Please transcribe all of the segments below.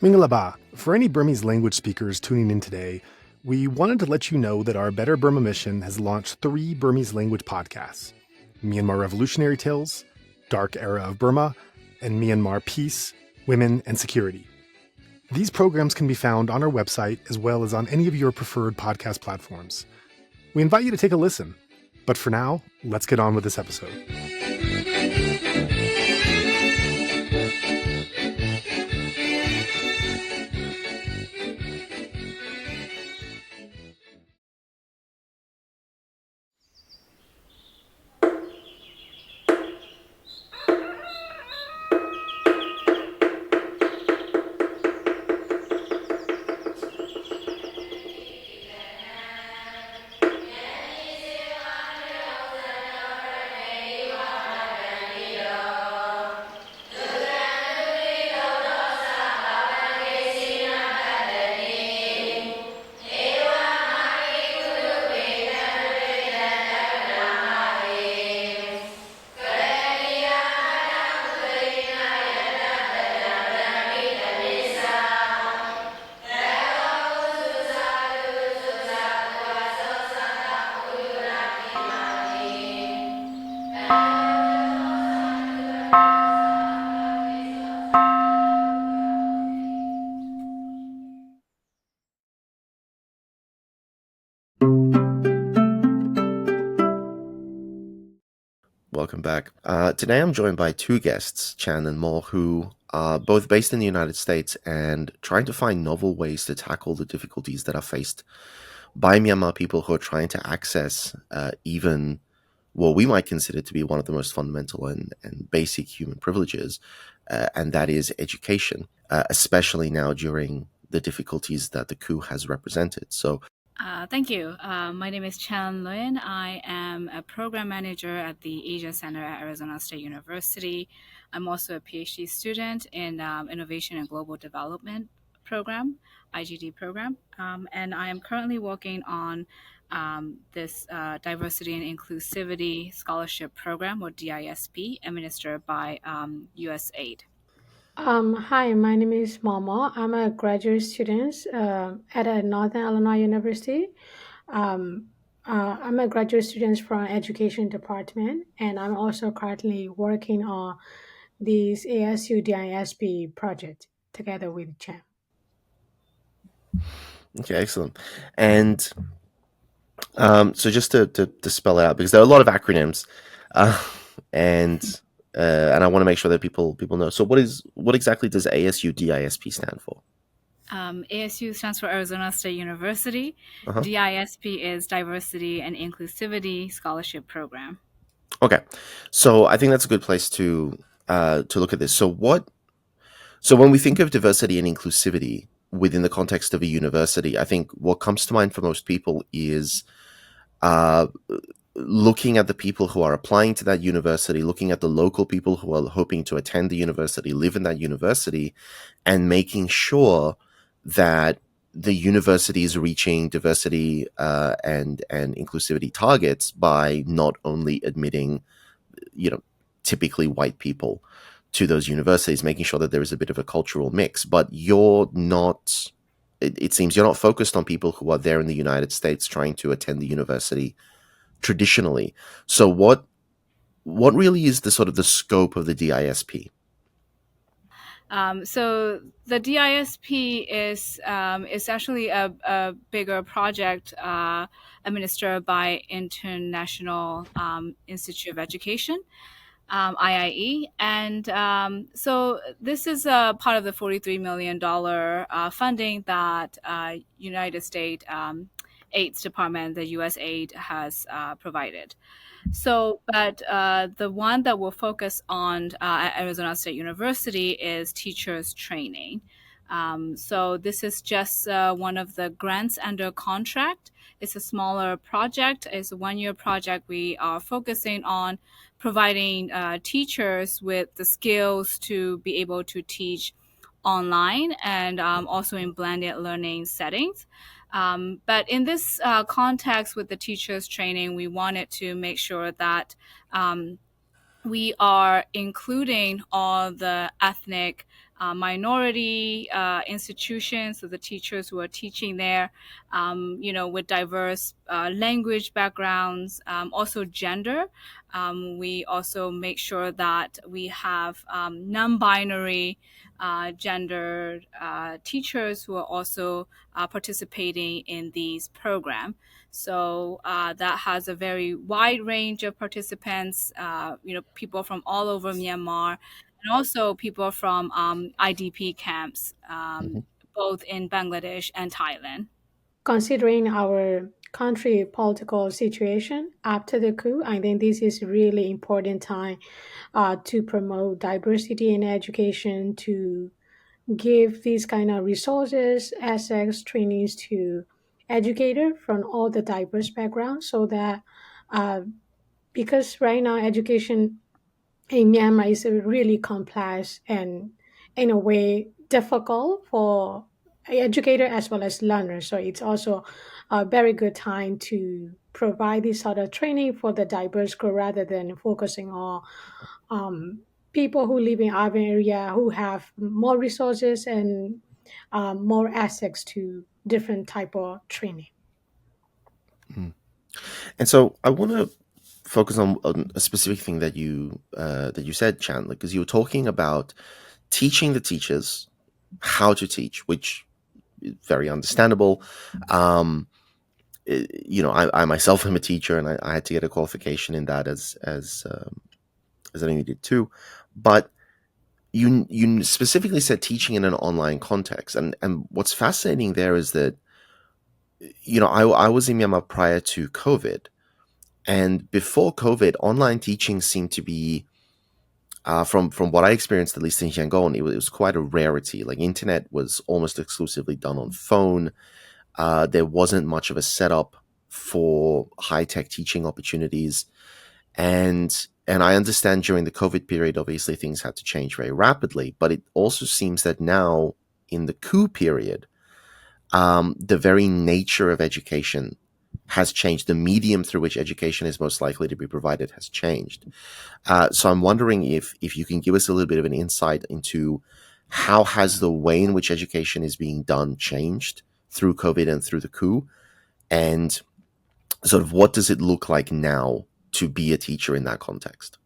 Mingalaba, for any Burmese language speakers tuning in today, we wanted to let you know that our Better Burma mission has launched 3 Burmese language podcasts: Myanmar Revolutionary Tales, Dark Era of Burma, and Myanmar Peace, Women, and Security. These programs can be found on our website as well as on any of your preferred podcast platforms. We invite you to take a listen. But for now, let's get on with this episode. Welcome back. Today I'm joined by 2 guests, Chan and Mo, who are both based in the United States and trying to find novel ways to tackle the difficulties that are faced by Myanmar people who are trying to access even what we might consider to be one of the most fundamental and basic human privileges, and that is education, especially now during the difficulties that the coup has represented. So Thank you. My name is Lwin. I am a program manager at the Asia Center at Arizona State University. I'm also a PhD student in Innovation and Global Development program, IGD program, and I am currently working on this Diversity and Inclusivity Scholarship Program, or DISP, administered by USAID. Hi, my name is Momo. I'm a graduate student at a Northern Illinois University. I'm a graduate student from Education Department, and I'm also currently working on this ASU DISP project together with Chan. Okay, excellent. And so just to spell it out, because there are a lot of acronyms, and I want to make sure that people know. So what exactly does ASU DISP stand for? ASU stands for Arizona State University. Uh-huh. DISP is Diversity and Inclusivity Scholarship Program. Okay, so I think that's a good place to look at this. So when we think of diversity and inclusivity within the context of a university, I think what comes to mind for most people is looking at the people who are applying to that university, looking at the local people who are hoping to attend the university, live in that university, and making sure that the university is reaching diversity and inclusivity targets by not only admitting, typically white people to those universities, making sure that there is a bit of a cultural mix. But you're not, it seems you're not focused on people who are there in the United States trying to attend the university traditionally. So what really is the sort of the scope of the DISP? So the DISP is actually a bigger project administered by International Institute of Education, IIE, and so this is a part of the $43 million funding that United States AIDS Department, the USAID, has provided. So, but the one that we'll focus on at Arizona State University is teachers training. So this is just one of the grants under contract. It's a smaller project. It's a 1-year project. We are focusing on providing teachers with the skills to be able to teach online and also in blended learning settings. But in this context with the teachers training, we wanted to make sure that we are including all the ethnic minority institutions, so the teachers who are teaching there, with diverse language backgrounds, also gender. We also make sure that we have non-binary gender teachers who are also participating in these programs. So that has a very wide range of participants, people from all over Myanmar, and also people from IDP camps, Mhm. both in Bangladesh and Thailand. Considering our country political situation after the coup, I think this is really important time to promote diversity in education, to give these kind of resources, access, trainings to educators from all the diverse backgrounds, so that uh, because right now education in Myanmar is really complex and in a way difficult for educator as well as learners. So it's also a very good time to provide this sort of training for the diverse group rather than focusing on um, people who live in urban area who have more resources and more access to different type of training. Mhm. And so I want to focus on a specific thing that you said, Chandler, because you were talking about teaching the teachers how to teach, which is very understandable. Um, I myself am a teacher, and I had to get a qualification in that as I needed to. But you specifically said teaching in an online context, and what's fascinating there is that I was in Myanmar prior to COVID, and before COVID, online teaching seemed to be from what I experienced, at least in Yangon, it was quite a rarity. Like internet was almost exclusively done on phone. There wasn't much of a setup for high tech teaching opportunities, and I understand during the COVID period, obviously things had to change very rapidly. But it also seems that now in the coup period, the very nature of education has changed. The medium through which education is most likely to be provided has changed. So I'm wondering if you can give us a little bit of an insight into how has the way in which education is being done changed through COVID and through the coup, and sort of what does it look like now to be a teacher in that context?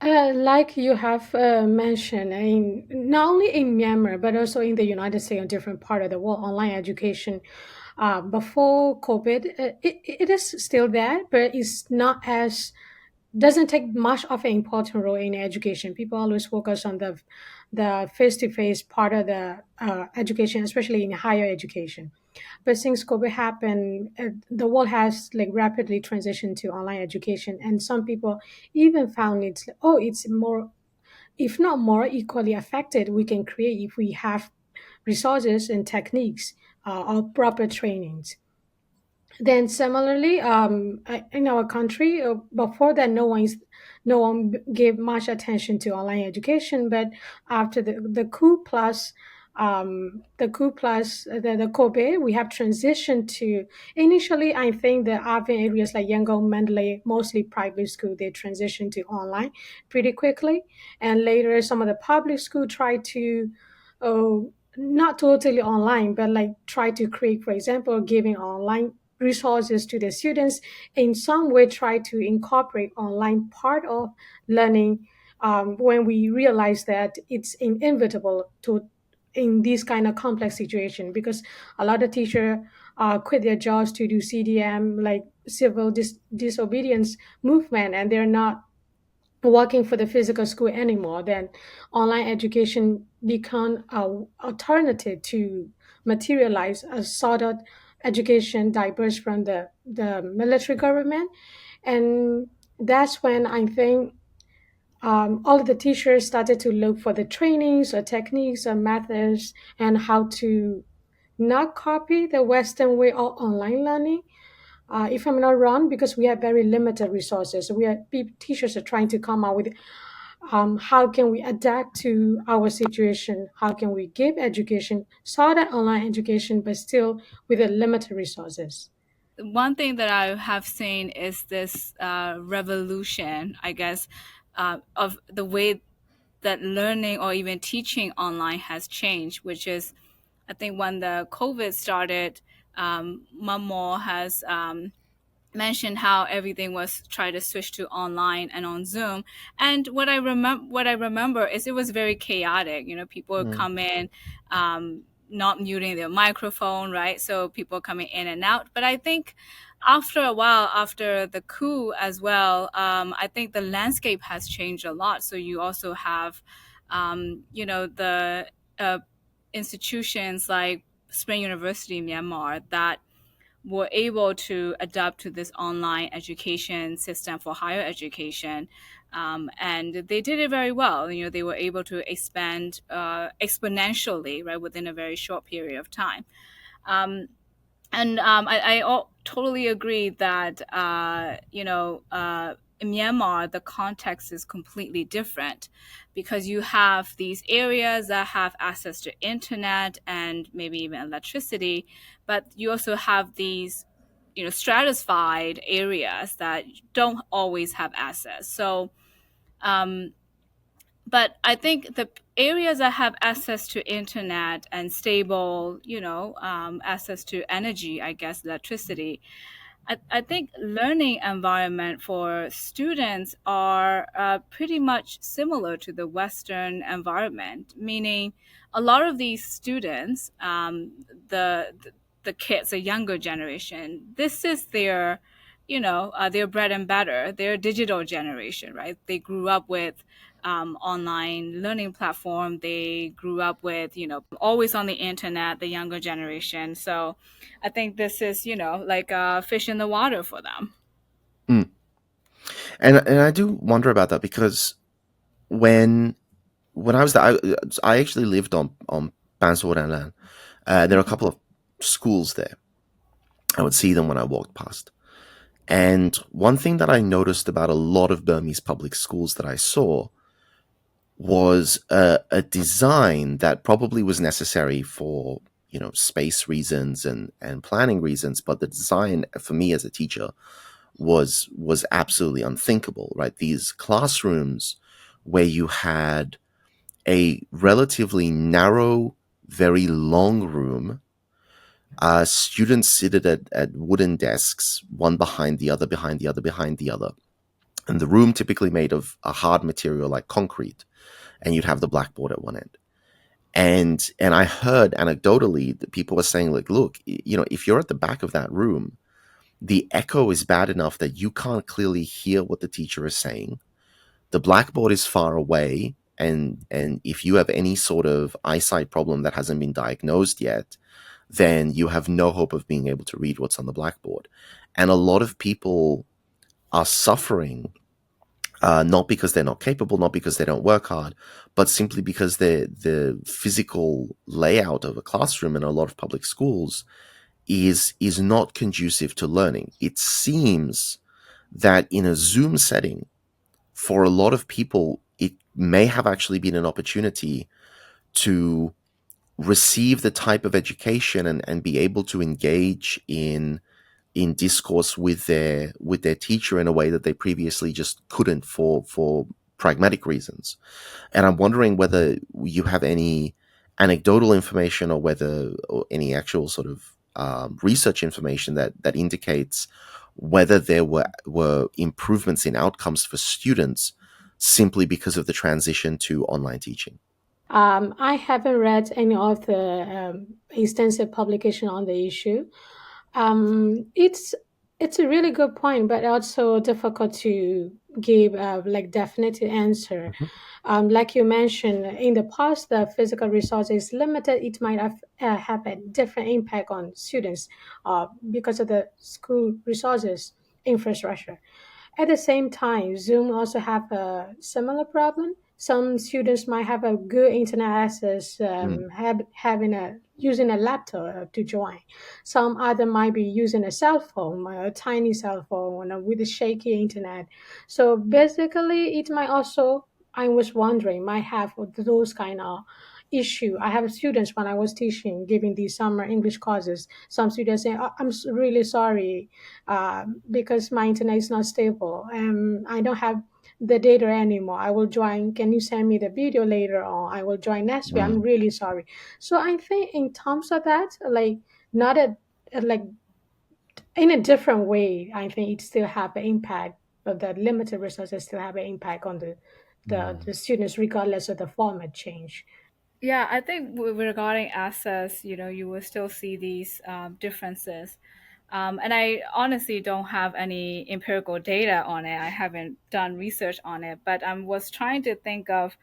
Like you have mentioned, not only in Myanmar but also in the United States and different part of the world, online education before COVID, it is still there, but it's not as doesn't take much of an important role in education. People always focus on the face-to-face part of the education, especially in higher education. But since COVID happened, the world has like rapidly transitioned to online education, and some people even found it's more, if not more, equally affected we can create if we have resources and techniques or proper trainings. Then similarly, in our country, before that, no one gave much attention to online education. But after the coup plus, the COVID, we have transitioned to. Initially, I think the urban areas like Yangon, Mandalay, mostly private school, they transitioned to online pretty quickly, and later some of the public school tried to. Not totally online, but like try to create, for example, giving online resources to the students, in some way try to incorporate online part of learning, when we realize that it's inevitable to in this kind of complex situation, because a lot of teachers quit their jobs to do CDM, like civil disobedience movement, and they're not working for the physical school anymore. Then online education become a alternative to materialize a sort of education diverse from the military government. And that's when I think all of the teachers started to look for the trainings or techniques or methods and how to not copy the Western way of online learning. If I'm not wrong, because we have very limited resources, teachers are trying to come out with how can we adapt to our situation? How can we give education, sort of online education, but still with a limited resources? One thing that I have seen is this revolution, I guess, of the way that learning or even teaching online has changed, which is, I think when the COVID started, Mamo has mentioned how everything was trying to switch to online and on Zoom. And what I remember is it was very chaotic. People would come in, not muting their microphone, right? So people coming in and out. But I think after a while, after the coup as well, I think the landscape has changed a lot. So you also have, the institutions like Spring University in Myanmar that were able to adapt to this online education system for higher education. And they did it very well. They were able to expand exponentially, right, within a very short period of time. I totally agree that, in Myanmar, the context is completely different because you have these areas that have access to internet and maybe even electricity, but you also have these, stratified areas that don't always have access. So, but I think the areas that have access to internet and stable, access to energy, I guess, electricity, I think learning environment for students are pretty much similar to the Western environment, meaning a lot of these students, the kids, the younger generation, this is their, their bread and butter, their digital generation, right? They grew up with online learning platform. They grew up with, always on the internet, the younger generation. So I think this is, like a fish in the water for them. Mm. And I do wonder about that because when I was there, I actually lived on Bansuoranlan. There are a couple of schools there. I would see them when I walked past. And one thing that I noticed about a lot of Burmese public schools that I saw was a design that probably was necessary for space reasons and planning reasons, but the design for me as a teacher was absolutely unthinkable. Right, these classrooms where you had a relatively narrow, very long room. Students seated at wooden desks, one behind the other, behind the other, behind the other. And the room typically made of a hard material like concrete. And you'd have the blackboard at one end. And I heard anecdotally that people were saying, like, look, if you're at the back of that room, the echo is bad enough that you can't clearly hear what the teacher is saying. The blackboard is far away. And if you have any sort of eyesight problem that hasn't been diagnosed yet, then you have no hope of being able to read what's on the blackboard. And a lot of people are suffering, not because they're not capable, not because they don't work hard, but simply because the physical layout of a classroom in a lot of public schools is not conducive to learning. It seems that in a Zoom setting, for a lot of people, it may have actually been an opportunity to receive the type of education and be able to engage in discourse with their teacher in a way that they previously just couldn't for pragmatic reasons. And I'm wondering whether you have any anecdotal information or any actual sort of research information that indicates whether there were improvements in outcomes for students simply because of the transition to online teaching. I haven't read any of the extensive publication on the issue. It's a really good point, but also difficult to give like definitive answer. Like you mentioned, in the past, the physical resource is limited. It might have a different impact on students because of the school resources infrastructure. At the same time, Zoom also have a similar problem. Some students might have a good internet access, using a laptop to join. Some other might be using a cell phone, a tiny cell phone with a shaky internet. So basically, it might also, I was wondering, might have those kind of issue. I have students when I was teaching, giving these summer English courses. Some students say, "Oh, I'm really sorry because my internet is not stable and I don't have the data anymore. I will join. Can you send me the video later on? I will join next week. I'm really sorry. So I think in terms of that, like not like in a different way, I think it still have an impact, but the limited resources still have an impact on the students regardless of the format change. Yeah, I think regarding access, you will still see these differences. And I honestly don't have any empirical data on it. I haven't done research on it, but I was trying to think of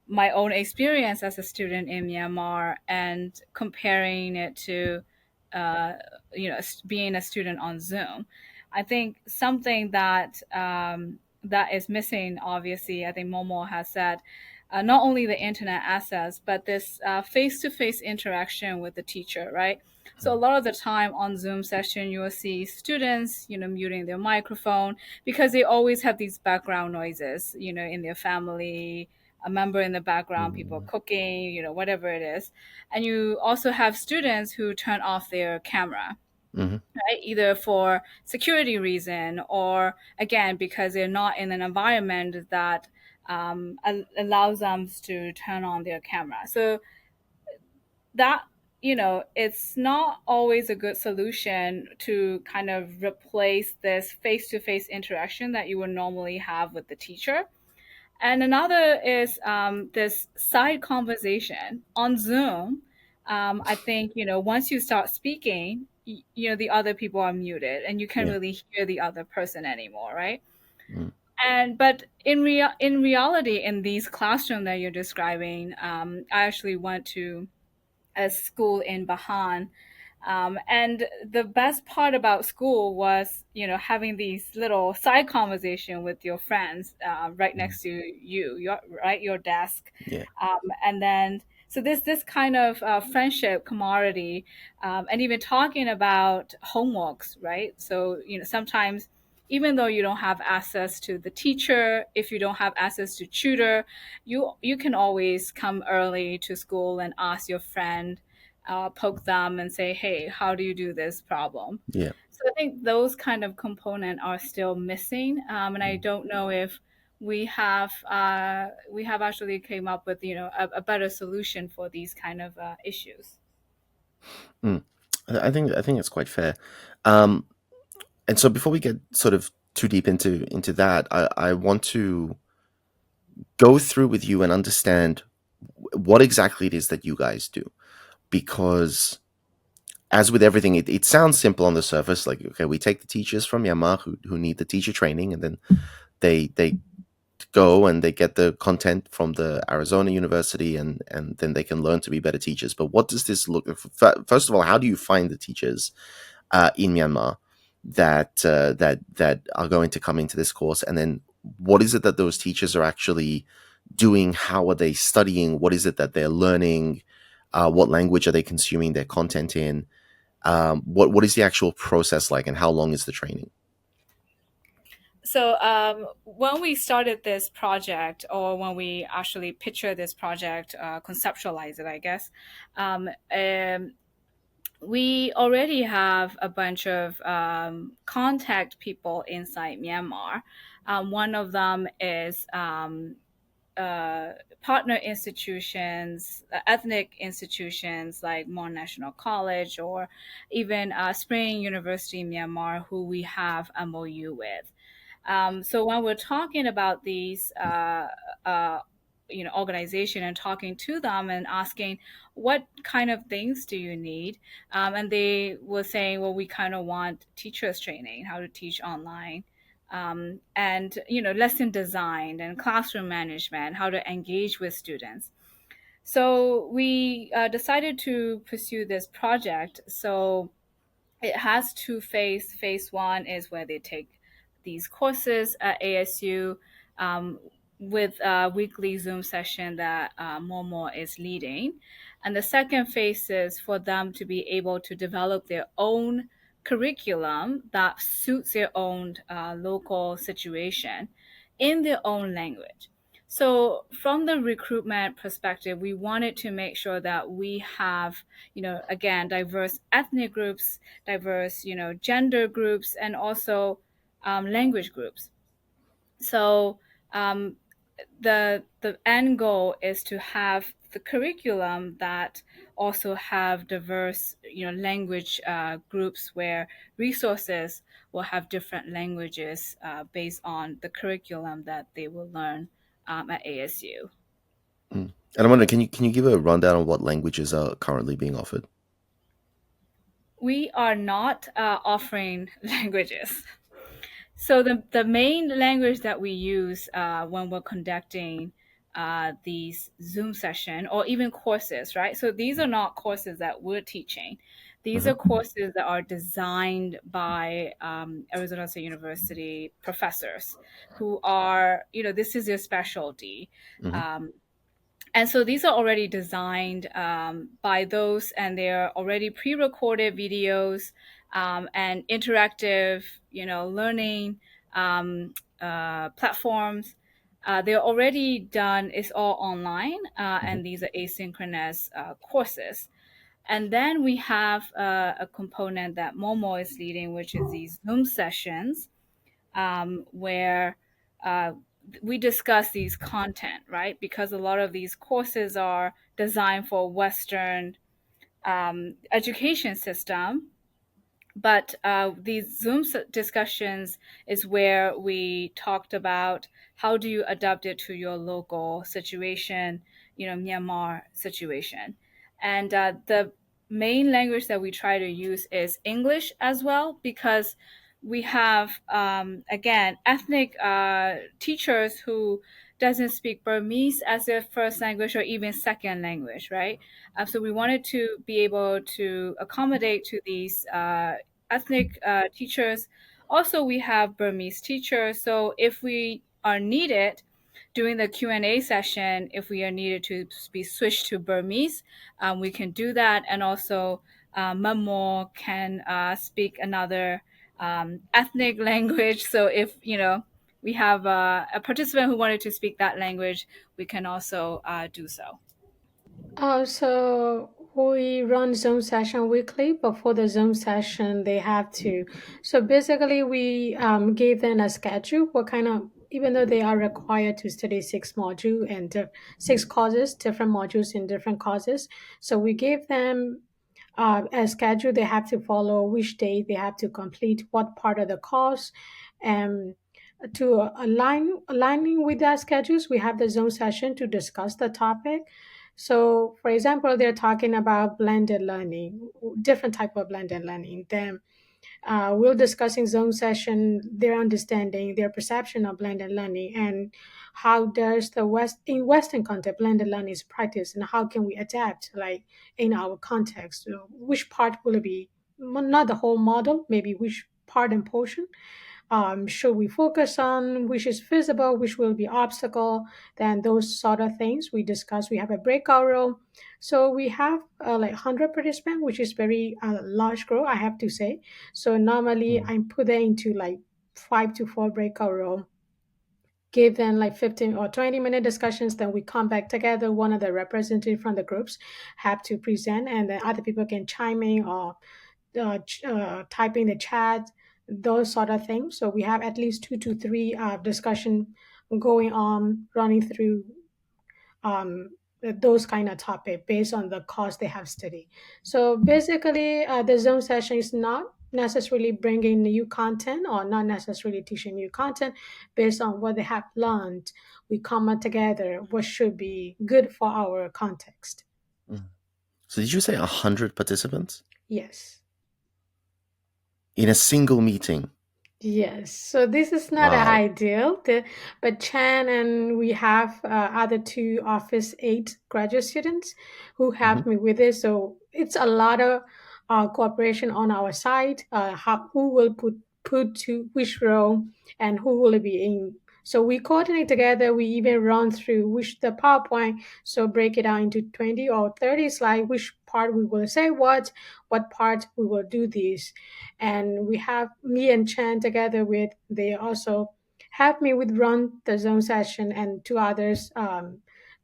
my own experience as a student in Myanmar and comparing it to, uh, being a student on Zoom. I think something that is missing, obviously, I think Momo has said, not only the internet access, but this face-to-face interaction with the teacher, right? So a lot of the time on Zoom session, you will see students, muting their microphone because they always have these background noises, in their family, a member in the background, people cooking, whatever it is. And you also have students who turn off their camera, right? Either for security reason or again because they're not in an environment that allows them to turn on their camera. So that, it's not always a good solution to kind of replace this face-to-face interaction that you would normally have with the teacher. And another is this side conversation on Zoom. I think, once you start speaking, the other people are muted and you can't Yeah. really hear the other person anymore, right? Mm. But in reality, in these classroom that you're describing, I actually went to a school in Bahan. And the best part about school was, having these little side conversation with your friends right next to your desk. Yeah. And then, so this kind of friendship, camaraderie, and even talking about homeworks, right? So, sometimes even though you don't have access to the teacher, if you don't have access to tutor, you can always come early to school and ask your friend, poke them and say, hey, how do you do this problem? Yeah. So I think those kind of components are still missing. And I don't know if we have actually came up with, a better solution for these kind of issues. Mm. I think it's quite fair. Um, and so before we get sort of too deep into that, I want to go through with you and understand what exactly it is that you guys do, because as with everything, it sounds simple on the surface. Like, okay, we take the teachers from Myanmar who need the teacher training, and then they go and they get the content from the Arizona University, and then they can learn to be better teachers. But what does this look? First of all, how do you find the teachers in Myanmar that are going to come into this course, and then what is it that those teachers are actually doing? How are they studying? What is it that they're learning? What language are they consuming their content in? What is the actual process like, and how long is the training? So when we started this project, or when we actually pictured this project, conceptualize it, I guess, we already have a bunch of contact people inside Myanmar. One of them is partner institutions, ethnic institutions like Mon National College, or even Spring University in Myanmar, who we have MOU with. So when we're talking about these, organization and talking to them and asking, what kind of things do you need? And they were saying, well, we kind of want teachers training, how to teach online. And lesson design and classroom management, how to engage with students. So we decided to pursue this project. So it has two phases. Phase one is where they take these courses at ASU, with a weekly Zoom session that Momo is leading. And the second phase is for them to be able to develop their own curriculum that suits their own local situation in their own language. So from the recruitment perspective, we wanted to make sure that we have, again, diverse ethnic groups, diverse, gender groups, and also language groups. So the end goal is to have the curriculum that also have diverse language groups where resources will have different languages based on the curriculum that they will learn at ASU. And I'm wondering, can you give a rundown on what languages are currently being offered? We are not offering languages. So the main language that we use when we're conducting these Zoom session or even courses, right? So these are not courses that we're teaching. These are courses that are designed by Arizona State University professors who are, this is their specialty. And so these are already designed by those, and they're already pre-recorded videos and interactive, learning platforms. They're already done. It's all online, and these are asynchronous courses. And then we have a component that Momo is leading, which is these Zoom sessions, where we discuss these content, right? Because a lot of these courses are designed for Western education system. But these Zoom discussions is where we talked about how do you adapt it to your local situation, Myanmar situation. And the main language that we try to use is English as well, because we have, again, ethnic teachers who doesn't speak Burmese as their first language or even second language, right? So we wanted to be able to accommodate to these ethnic teachers. Also, we have Burmese teachers. So if we are needed during the Q&A session, if we are needed to be switched to Burmese, we can do that. And also, Mamo can speak another ethnic language. So if, we have a participant who wanted to speak that language, we can also do so. So we run Zoom session weekly. Before the Zoom session, they have to. So basically, we gave them a schedule. What kind of, even though they are required to study 6 modules and 6 courses, different modules in different courses. So we gave them a schedule. They have to follow which day they have to complete what part of the course, and to aligning with their schedules, we have the Zoom session to discuss the topic. So, for example, they're talking about blended learning, different type of blended learning. Then we'll discuss in Zoom session their understanding, their perception of blended learning, and how does in Western context blended learning is practiced, and how can we adapt, like in our context. So which part will it be? Not the whole model, maybe which part and portion should we focus on, which is feasible, which will be obstacle, then those sort of things we discuss. We have a breakout room. So we have like 100 participants, which is very large group, I have to say. So normally I put them into like 5 to 4 breakout room, give them like 15 or 20-minute discussions, then we come back together. One of the representatives from the groups have to present, and then other people can chime in or type in the chat, those sort of things. So we have at least 2 to 3 discussion going on, running through those kind of topic based on the course they have studied. So basically, the Zoom session is not necessarily bringing new content or not necessarily teaching new content. Based on what they have learned, we come up together what should be good for our context. So did you say 100 participants Yes. in a single meeting? Yes, so this is not Wow. ideal, but Chan and we have other 2 Office 8 graduate students who helped me with this. So it's a lot of cooperation on our side. Who will put to which role and who will be in. So we coordinate together. We even run through which the PowerPoint. So break it down into 20 or 30 slides. Which part we will say what part we will do this. And we have me and Chan together with, they also help me with run the Zoom session, and 2 others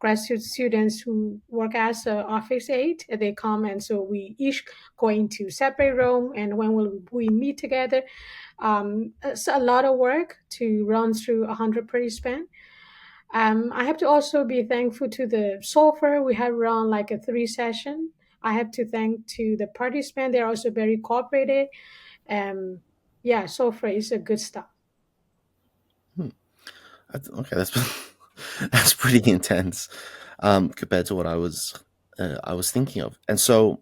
graduate students who work as office aide. They come, and so we each go into separate room. And when we meet together, it's a lot of work to run through 100 participants. I have to also be thankful to the software. We have run like a 3 session. I have to thank to the participant. They're also very cooperative. Yeah, software is a good stuff. Okay, that's that's pretty intense compared to what I was thinking of. And so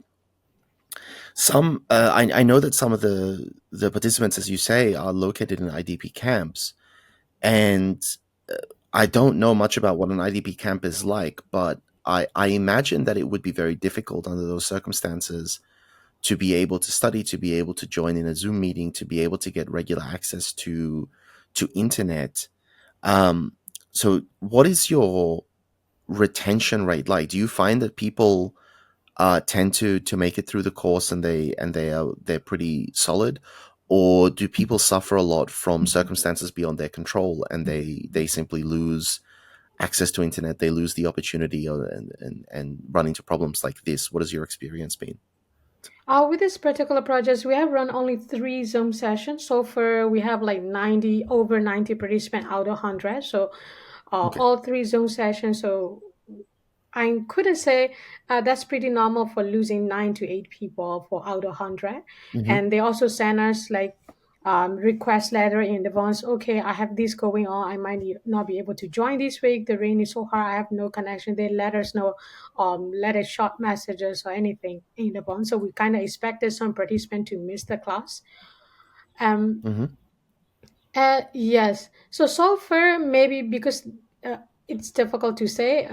I know that some of the participants, as you say, are located in IDP camps, and I don't know much about what an IDP camp is like, but I imagine that it would be very difficult under those circumstances to be able to study, to be able to join in a Zoom meeting, to be able to get regular access to internet. Um, so, what is your retention rate like? Do you find that people tend to make it through the course and they're pretty solid, or do people suffer a lot from circumstances beyond their control and they simply lose access to internet, they lose the opportunity, and run into problems like this? What has your experience been? With this particular project, we have run only 3 Zoom sessions. So far, we have like 90, over 90 participants out of 100. So Okay. all 3 Zoom sessions. So I couldn't say that's pretty normal for losing 9 to 8 people for out of 100. Hmm. And they also send us like request letter in advance. Okay, I have this going on. I might not be able to join this week. The rain is so hard. I have no connection. They let us know, let us short messages or anything in advance. So we kind of expected some participant to miss the class. Um, Hmm. yes. So far, maybe because it's difficult to say,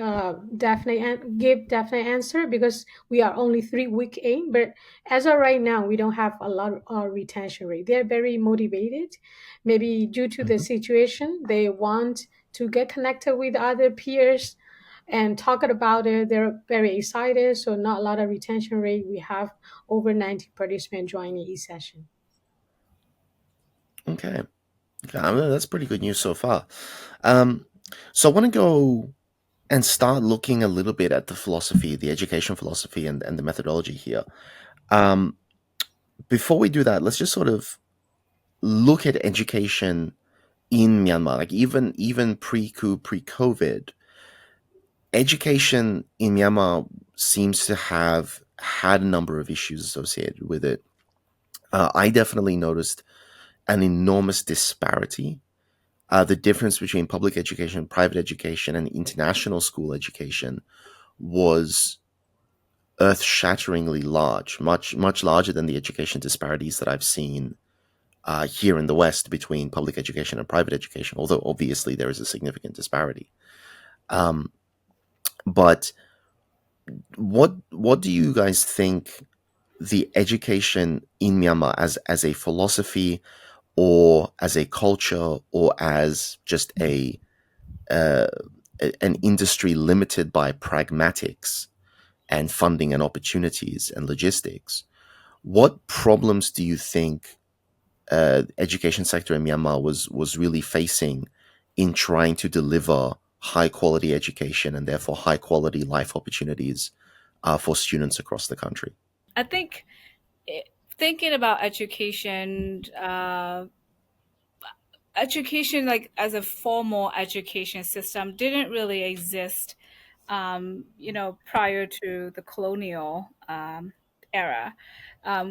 definitely give definite answer because we are only 3 week in. But as of right now, we don't have a lot of retention rate. They're very motivated. Maybe due to the Hmm. situation, they want to get connected with other peers and talk about it. They're very excited. So not a lot of retention rate. We have over 90 participants joining each session. Okay. Okay, I mean, that's pretty good news so far. Um, so I want to go and start looking a little bit at the philosophy, the education philosophy, and the methodology here. Um, Before we do that, let's just sort of look at education in Myanmar, like even pre-coup, pre-COVID, education in Myanmar seems to have had a number of issues associated with it. I definitely noticed an enormous disparity. The difference between public education, private education, and international school education was earth-shatteringly large, much larger than the education disparities that I've seen here in the West between public education and private education. Although obviously there is a significant disparity. Um, but what do you guys think the education in Myanmar as a philosophy or as a culture or as just uh, an industry limited by pragmatics and funding and opportunities and logistics? What problems do you think education sector in Myanmar was really facing in trying to deliver high quality education and therefore high quality life opportunities for students across the country? I think thinking about education like as a formal education system didn't really exist prior to the colonial era.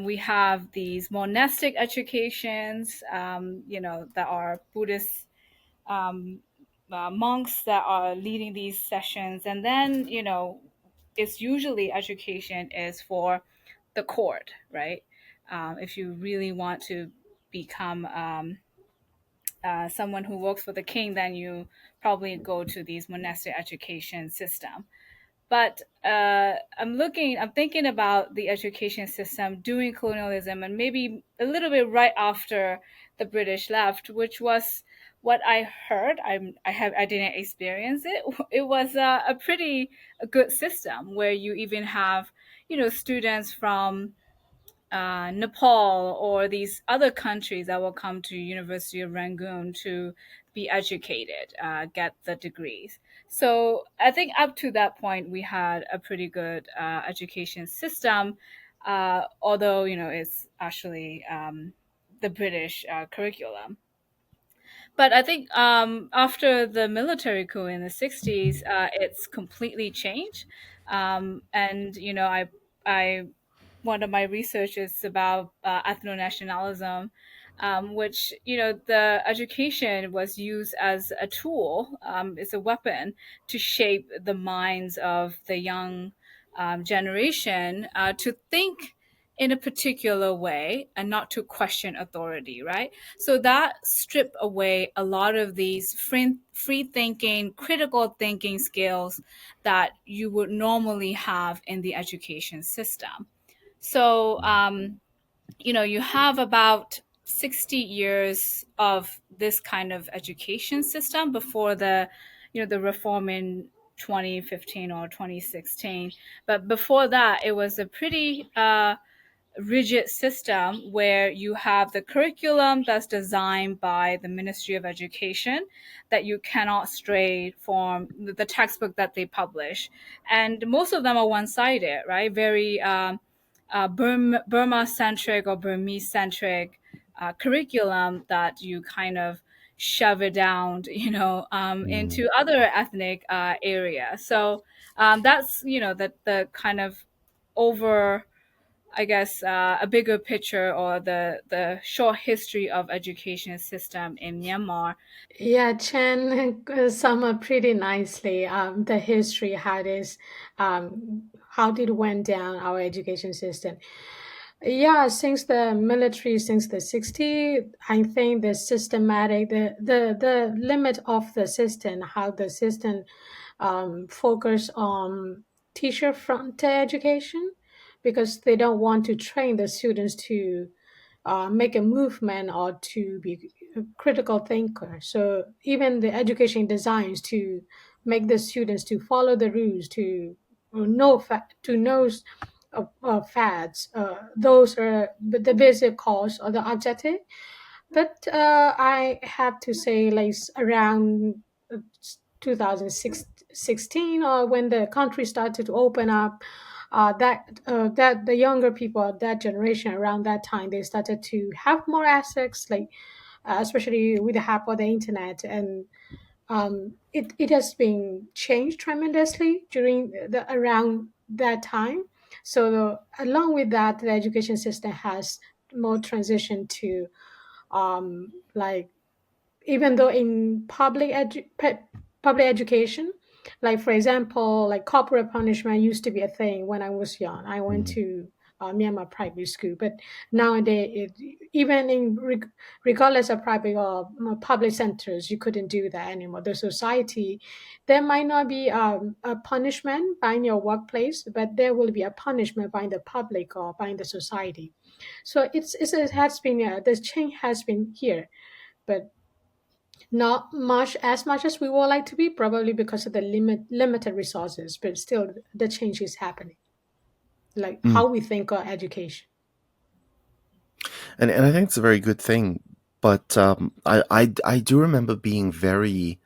We have these monastic educations, that are Buddhist monks that are leading these sessions. And then, it's usually education is for the court, right? If you really want to become someone who works for the king, then you probably go to these monastic education system. But I'm thinking about the education system during colonialism and maybe a little bit right after the British left, which was what I heard. I didn't experience it. It was a pretty good system where you even have, students from Nepal or these other countries that will come to University of Rangoon to be educated, get the degrees. So I think up to that point, we had a pretty good education system, although, it's actually the British curriculum. But I think after the military coup in the 60s, it's completely changed. And, I one of my research is about ethno-nationalism, which, the education was used as a tool, it's a weapon to shape the minds of the young generation to think in a particular way and not to question authority, right? So that strip away a lot of these free thinking, critical thinking skills that you would normally have in the education system. So, you have about 60 years of this kind of education system before the reform in 2015 or 2016. But before that, it was a pretty rigid system where you have the curriculum that's designed by the Ministry of Education that you cannot stray from the textbook that they publish. And most of them are one-sided, right? Very Burma-centric or Burmese-centric curriculum that you kind of shove it down, into other ethnic areas. So that's, the kind of over, I guess, a bigger picture or the short history of education system in Myanmar. Yeah, Chen sum up pretty nicely the history, how did it went down our education system. Yeah, since the military, since the 60s, I think the limit of the system, how the system focus on teacher fronted education, because they don't want to train the students to make a movement or to be a critical thinker. So even the education designs to make the students to follow the rules, to know fads. Those are the basic cause or the objective. But I have to say, like around 2016, or when the country started to open up, that the younger people, that generation around that time, they started to have more access, like especially with the help of the internet, and it has been changed tremendously during the around that time. So along with that, the education system has more transition to like, even though in public education, like for example, like corporal punishment used to be a thing when I was young. I went to Myanmar private school, but nowadays, even regardless of private or public centers, you couldn't do that anymore. The society, there might not be a punishment by your workplace, but there will be a punishment by the public or by the society. So it has been, the change has been here, but not much as we would like to be, probably because of the limited resources, but still the change is happening, like Mm. how we think of education. And I think it's a very good thing. But I do remember being very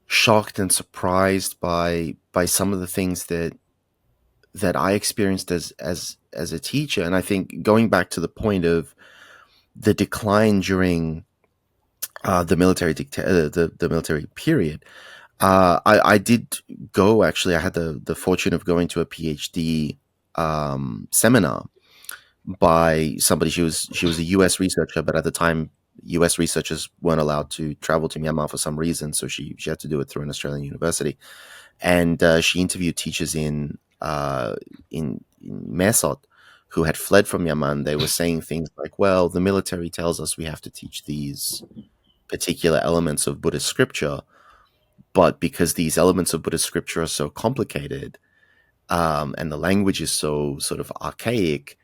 shocked and surprised by some of the things that I experienced as a teacher. And I think going back to the point of the decline during the military period, I did go, actually. I had the fortune of going to a PhD seminar by somebody. She was a U.S. researcher, but at the time, U.S. researchers weren't allowed to travel to Myanmar for some reason, so she had to do it through an Australian university. And she interviewed teachers in Mesot who had fled from Myanmar. And they were saying things like, "Well, the military tells us we have to teach these particular elements of Buddhist scripture, but because these elements of Buddhist scripture are so complicated, and the language is so sort of archaic,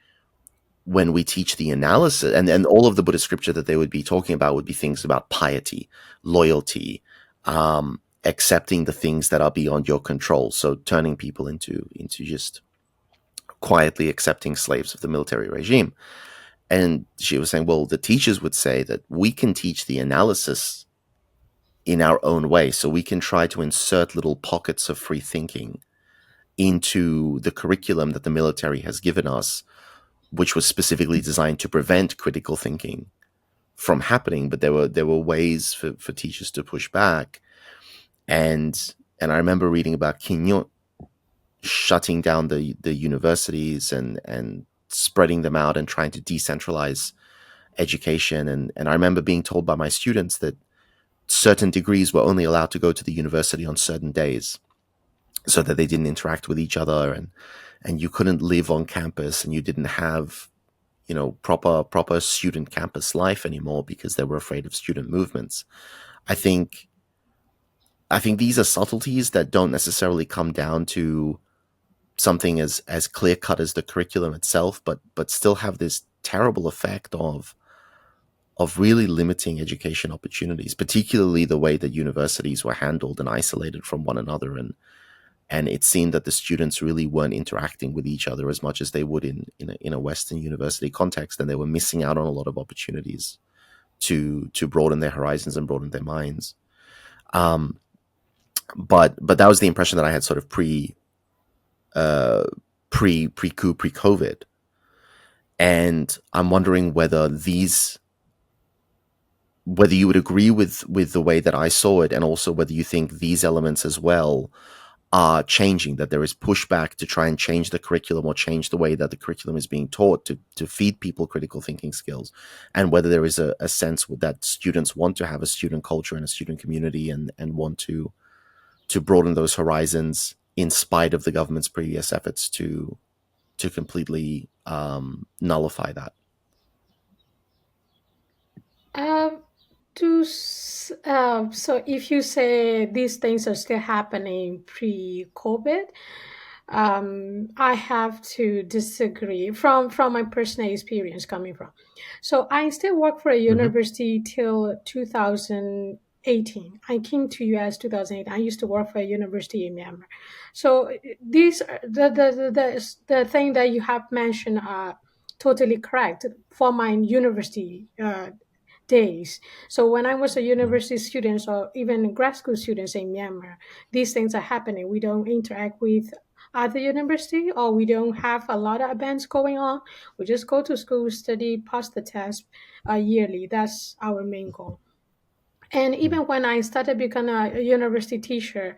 when we teach the analysis," and all of the Buddhist scripture that they would be talking about would be things about piety, loyalty, accepting the things that are beyond your control. So turning people into just quietly accepting slaves of the military regime. And she was saying, well, the teachers would say that we can teach the analysis in our own way. So we can try to insert little pockets of free thinking into the curriculum that the military has given us, which was specifically designed to prevent critical thinking from happening. But there were ways for teachers to push back. And I remember reading about Kinyo shutting down the universities and spreading them out and trying to decentralize education. And I remember being told by my students that certain degrees were only allowed to go to the university on certain days so that they didn't interact with each other, and you couldn't live on campus, and you didn't have, you know, proper student campus life anymore because they were afraid of student movements. I think these are subtleties that don't necessarily come down to something as clear cut as the curriculum itself, but still have this terrible effect of really limiting education opportunities, particularly the way that universities were handled and isolated from one another. And it seemed that the students really weren't interacting with each other as much as they would in a Western university context, and they were missing out on a lot of opportunities to broaden their horizons and broaden their minds. But that was the impression that I had sort of pre-coup, pre-COVID. And I'm wondering whether you would agree with the way that I saw it, and also whether you think these elements as well are changing, that there is pushback to try and change the curriculum or change the way that the curriculum is being taught to feed people critical thinking skills, and whether there is a sense that students want to have a student culture and a student community and want to broaden those horizons in spite of the government's previous efforts to completely nullify that. So if you say these things are still happening pre-COVID, I have to disagree from my personal experience coming from. So I still work for a university till 2018. I came to US 2008. I used to work for a university in Myanmar. So these are the thing that you have mentioned are totally correct for my university days. So when I was a university student or even grad school students in Myanmar, these things are happening. We don't interact with other university, or we don't have a lot of events going on. We just go to school, study, pass the test yearly. That's our main goal. And even when I started becoming a university teacher,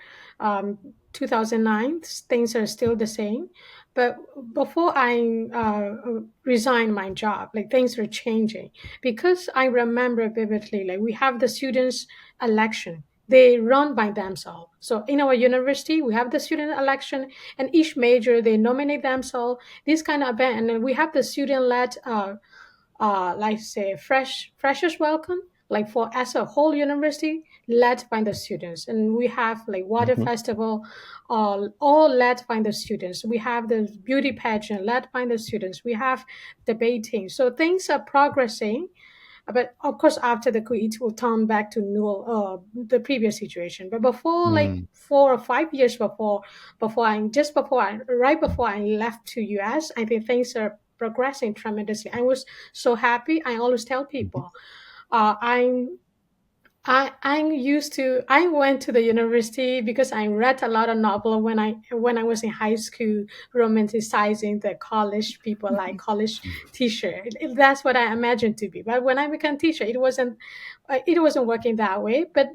2009, things are still the same. But before I resigned my job, like things were changing, because I remember vividly, like we have the students' election. They run by themselves. So in our university, we have the student election, and each major they nominate themselves. This kind of event, and then we have the student-led, like say freshers welcome, like for as a whole university led by the students. And we have like water festival, all led by the students. We have the beauty pageant led by the students. We have debating. So things are progressing, but of course after the coup it will turn back to the previous situation. But before, like 4 or 5 years right before I left to US, I think things are progressing tremendously. I was so happy. I always tell people, uh, I'm I went to the university because I read a lot of novel when I was in high school, romanticizing the college people, like college teacher. That's what I imagined to be. But when I became teacher, it wasn't working that way. But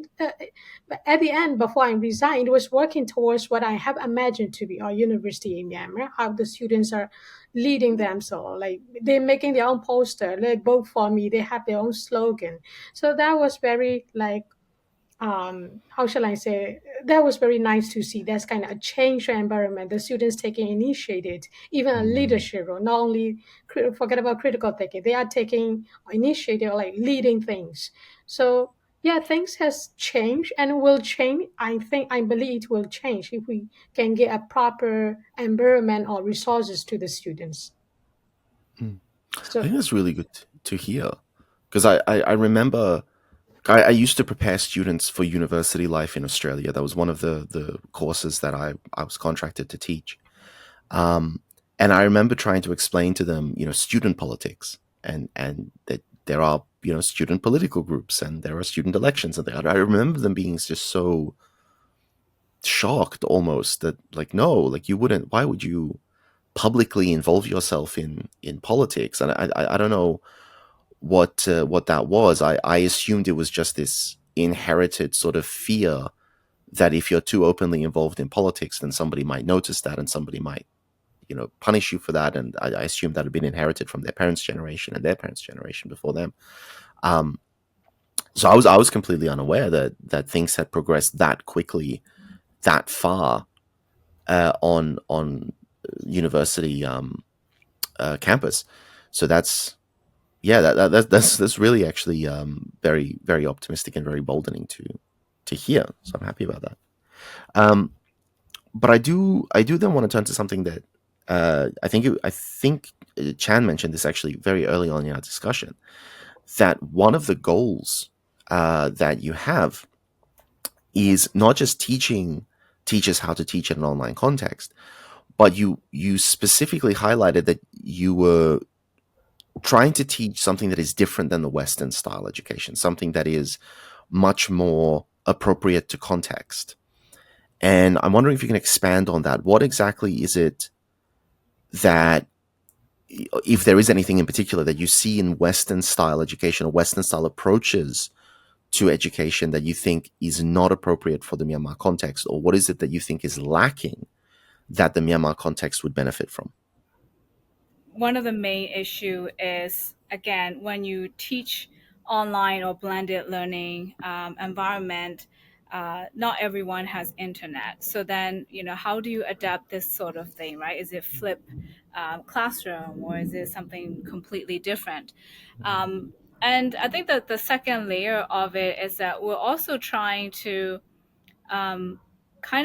at the end, before I resigned, it was working towards what I have imagined to be our university in Myanmar, how the students are leading themselves, like they're making their own poster, like vote for me. They have their own slogan. So that was very like, how shall I say, that was very nice to see. That's kind of a change environment, the students taking initiative, even a leadership role, not only forget about critical thinking, they are taking initiative, like leading things. So yeah, things has changed and will change. I believe it will change if we can get a proper environment or resources to the students. I think that's really good to hear, because I remember I used to prepare students for university life in Australia. That was one of the courses that I was contracted to teach. And I remember trying to explain to them, student politics, and that there are, student political groups, and there are student elections, and I remember them being just so shocked almost that, like, no, like, you wouldn't, why would you publicly involve yourself in politics? And I don't know what that was. I assumed it was just this inherited sort of fear that if you're too openly involved in politics, then somebody might notice that, and somebody might, punish you for that. And I assumed that had been inherited from their parents' generation and their parents' generation before them. So I was completely unaware that things had progressed that quickly, that far, on university campus. So that's really actually very, very optimistic and very boldening to hear. So I'm happy about that. But I do then want to turn to something that I think Chan mentioned this actually very early on in our discussion, that one of the goals that you have is not just teaching teachers how to teach in an online context, but you specifically highlighted that you were trying to teach something that is different than the Western style education, something that is much more appropriate to context. And I'm wondering if you can expand on that. What exactly is it that, if there is anything in particular that you see in Western style education or Western style approaches to education that you think is not appropriate for the Myanmar context, or what is it that you think is lacking that the Myanmar context would benefit from? One of the main issue is, again, when you teach online or blended learning environment, not everyone has internet. So then, how do you adapt this sort of thing, right? Is it flip classroom, or is it something completely different? And I think that the second layer of it is that we're also trying to kind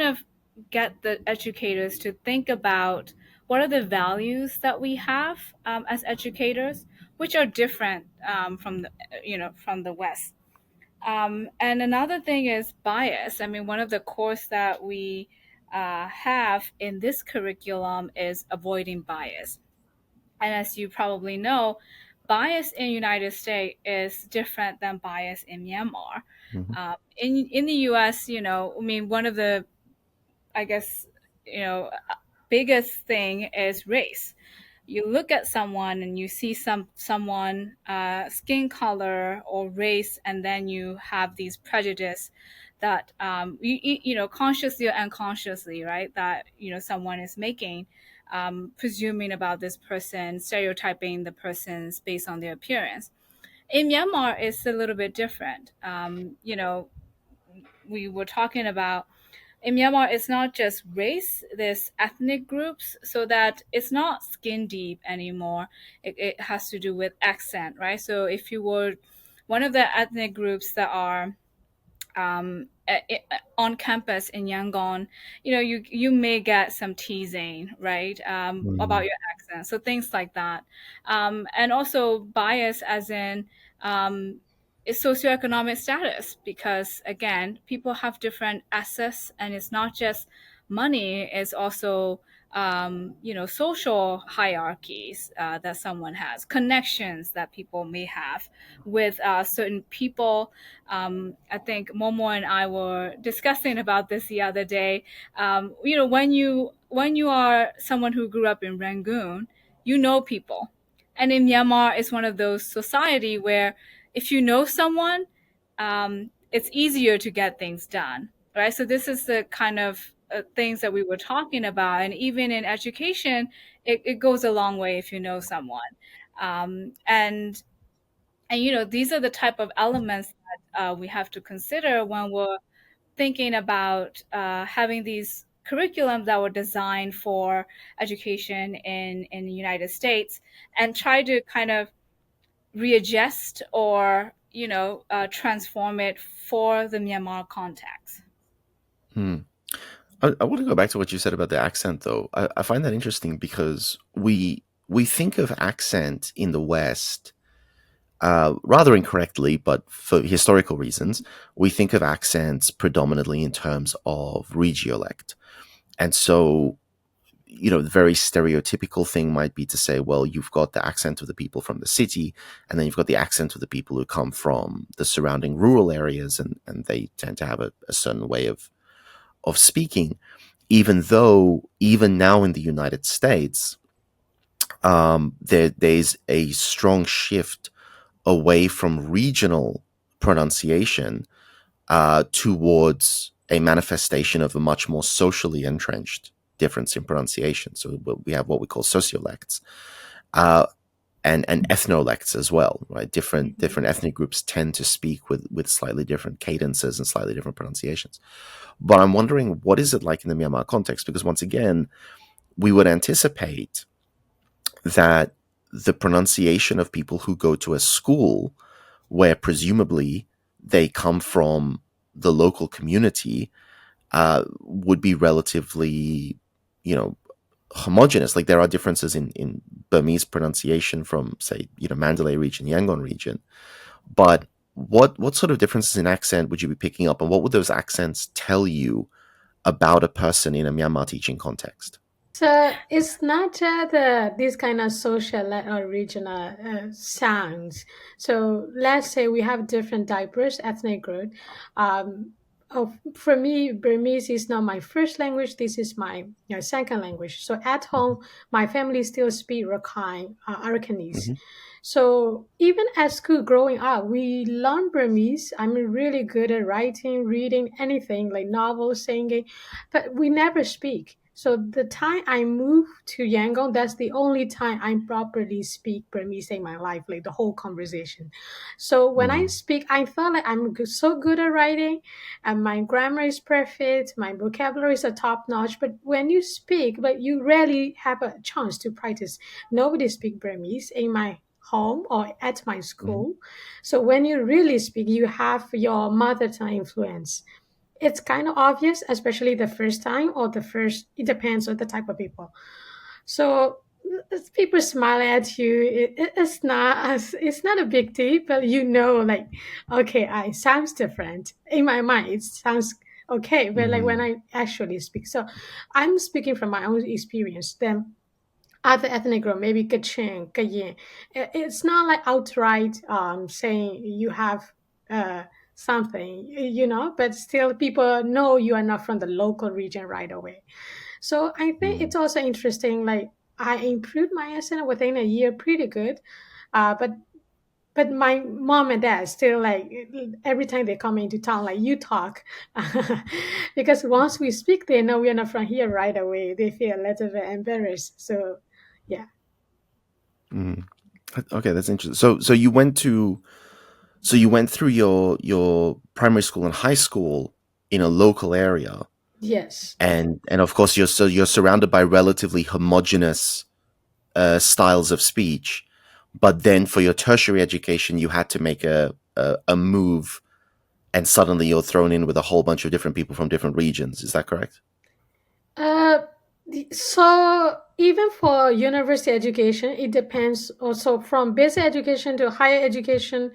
of get the educators to think about what are the values that we have as educators, which are different from the West. And another thing is bias. I mean, one of the courses that we have in this curriculum is avoiding bias. And as you probably know, bias in the United States is different than bias in Myanmar. Mm-hmm. In the U.S., one of the, I guess, biggest thing is race. You look at someone and you see someone skin color or race, and then you have these prejudice that consciously or unconsciously, right, that someone is making, presuming about this person, stereotyping the persons based on their appearance. In Myanmar, it's a little bit different. We were talking about, in Myanmar, it's not just race, there's ethnic groups, so that it's not skin deep anymore. It has to do with accent, right? So if you were one of the ethnic groups that are on campus in Yangon, you may get some teasing, right, about your accent. So things like that. And also bias as in is socioeconomic status, because again, people have different assets, and it's not just money, it's also social hierarchies that someone has, connections that people may have with certain people. I think Momo and I were discussing about this the other day. When you are someone who grew up in Rangoon, people. And in Myanmar, it's one of those society where if you know someone, it's easier to get things done, right? So this is the kind of things that we were talking about. And even in education, it goes a long way if you know someone. And these are the type of elements that we have to consider when we're thinking about having these curriculums that were designed for education in the United States, and try to kind of readjust or transform it for the Myanmar context. I want to go back to what you said about the accent, though. I find that interesting because we think of accent in the West rather incorrectly, but for historical reasons, we think of accents predominantly in terms of regiolect. And so the very stereotypical thing might be to say, well, you've got the accent of the people from the city, and then you've got the accent of the people who come from the surrounding rural areas, and they tend to have a certain way of speaking, even though even now in the United States, there's a strong shift away from regional pronunciation towards a manifestation of a much more socially entrenched difference in pronunciation. So we have what we call sociolects and ethnolects as well, right? Different ethnic groups tend to speak with slightly different cadences and slightly different pronunciations. But I'm wondering, what is it like in the Myanmar context? Because once again, we would anticipate that the pronunciation of people who go to a school where presumably they come from the local community would be relatively, homogenous. Like there are differences in Burmese pronunciation from, say, Mandalay region, Yangon region. But what sort of differences in accent would you be picking up, and what would those accents tell you about a person in a Myanmar teaching context? So it's not this kind of social or regional sounds. So let's say we have different diverse ethnic group. For me, Burmese is not my first language. This is my second language. So at home, my family still speak Rakhine, Arakanese. Mm-hmm. So even at school growing up, we learn Burmese. I'm really good at writing, reading, anything like novels, singing, but we never speak. So the time I moved to Yangon, that's the only time I properly speak Burmese in my life, like the whole conversation. So when I speak, I felt like I'm so good at writing, and my grammar is perfect, my vocabulary is a top notch. But when you speak, but you rarely have a chance to practice. Nobody speak Burmese in my home or at my school. So when you really speak, you have your mother tongue influence. It's kind of obvious, especially the first time or it depends on the type of people. So people smile at you. It's not a big deal, but like, okay, I sounds different in my mind. It sounds okay, but like when I actually speak, so I'm speaking from my own experience. Then other ethnic group, maybe Kachin, Kayin, it's not like outright saying you have something, but still people know you are not from the local region right away. So I think it's also interesting. Like I improved my accent within a year, pretty good. But my mom and dad still like every time they come into town, like you talk, because once we speak, they know we're not from here right away. They feel a little bit embarrassed. So, yeah. Okay, that's interesting. So you went through your primary school and high school in a local area. Yes. And of course you're surrounded by relatively homogenous styles of speech, but then for your tertiary education you had to make a move, and suddenly you're thrown in with a whole bunch of different people from different regions. Is that correct? So even for university education, it depends also from basic education to higher education,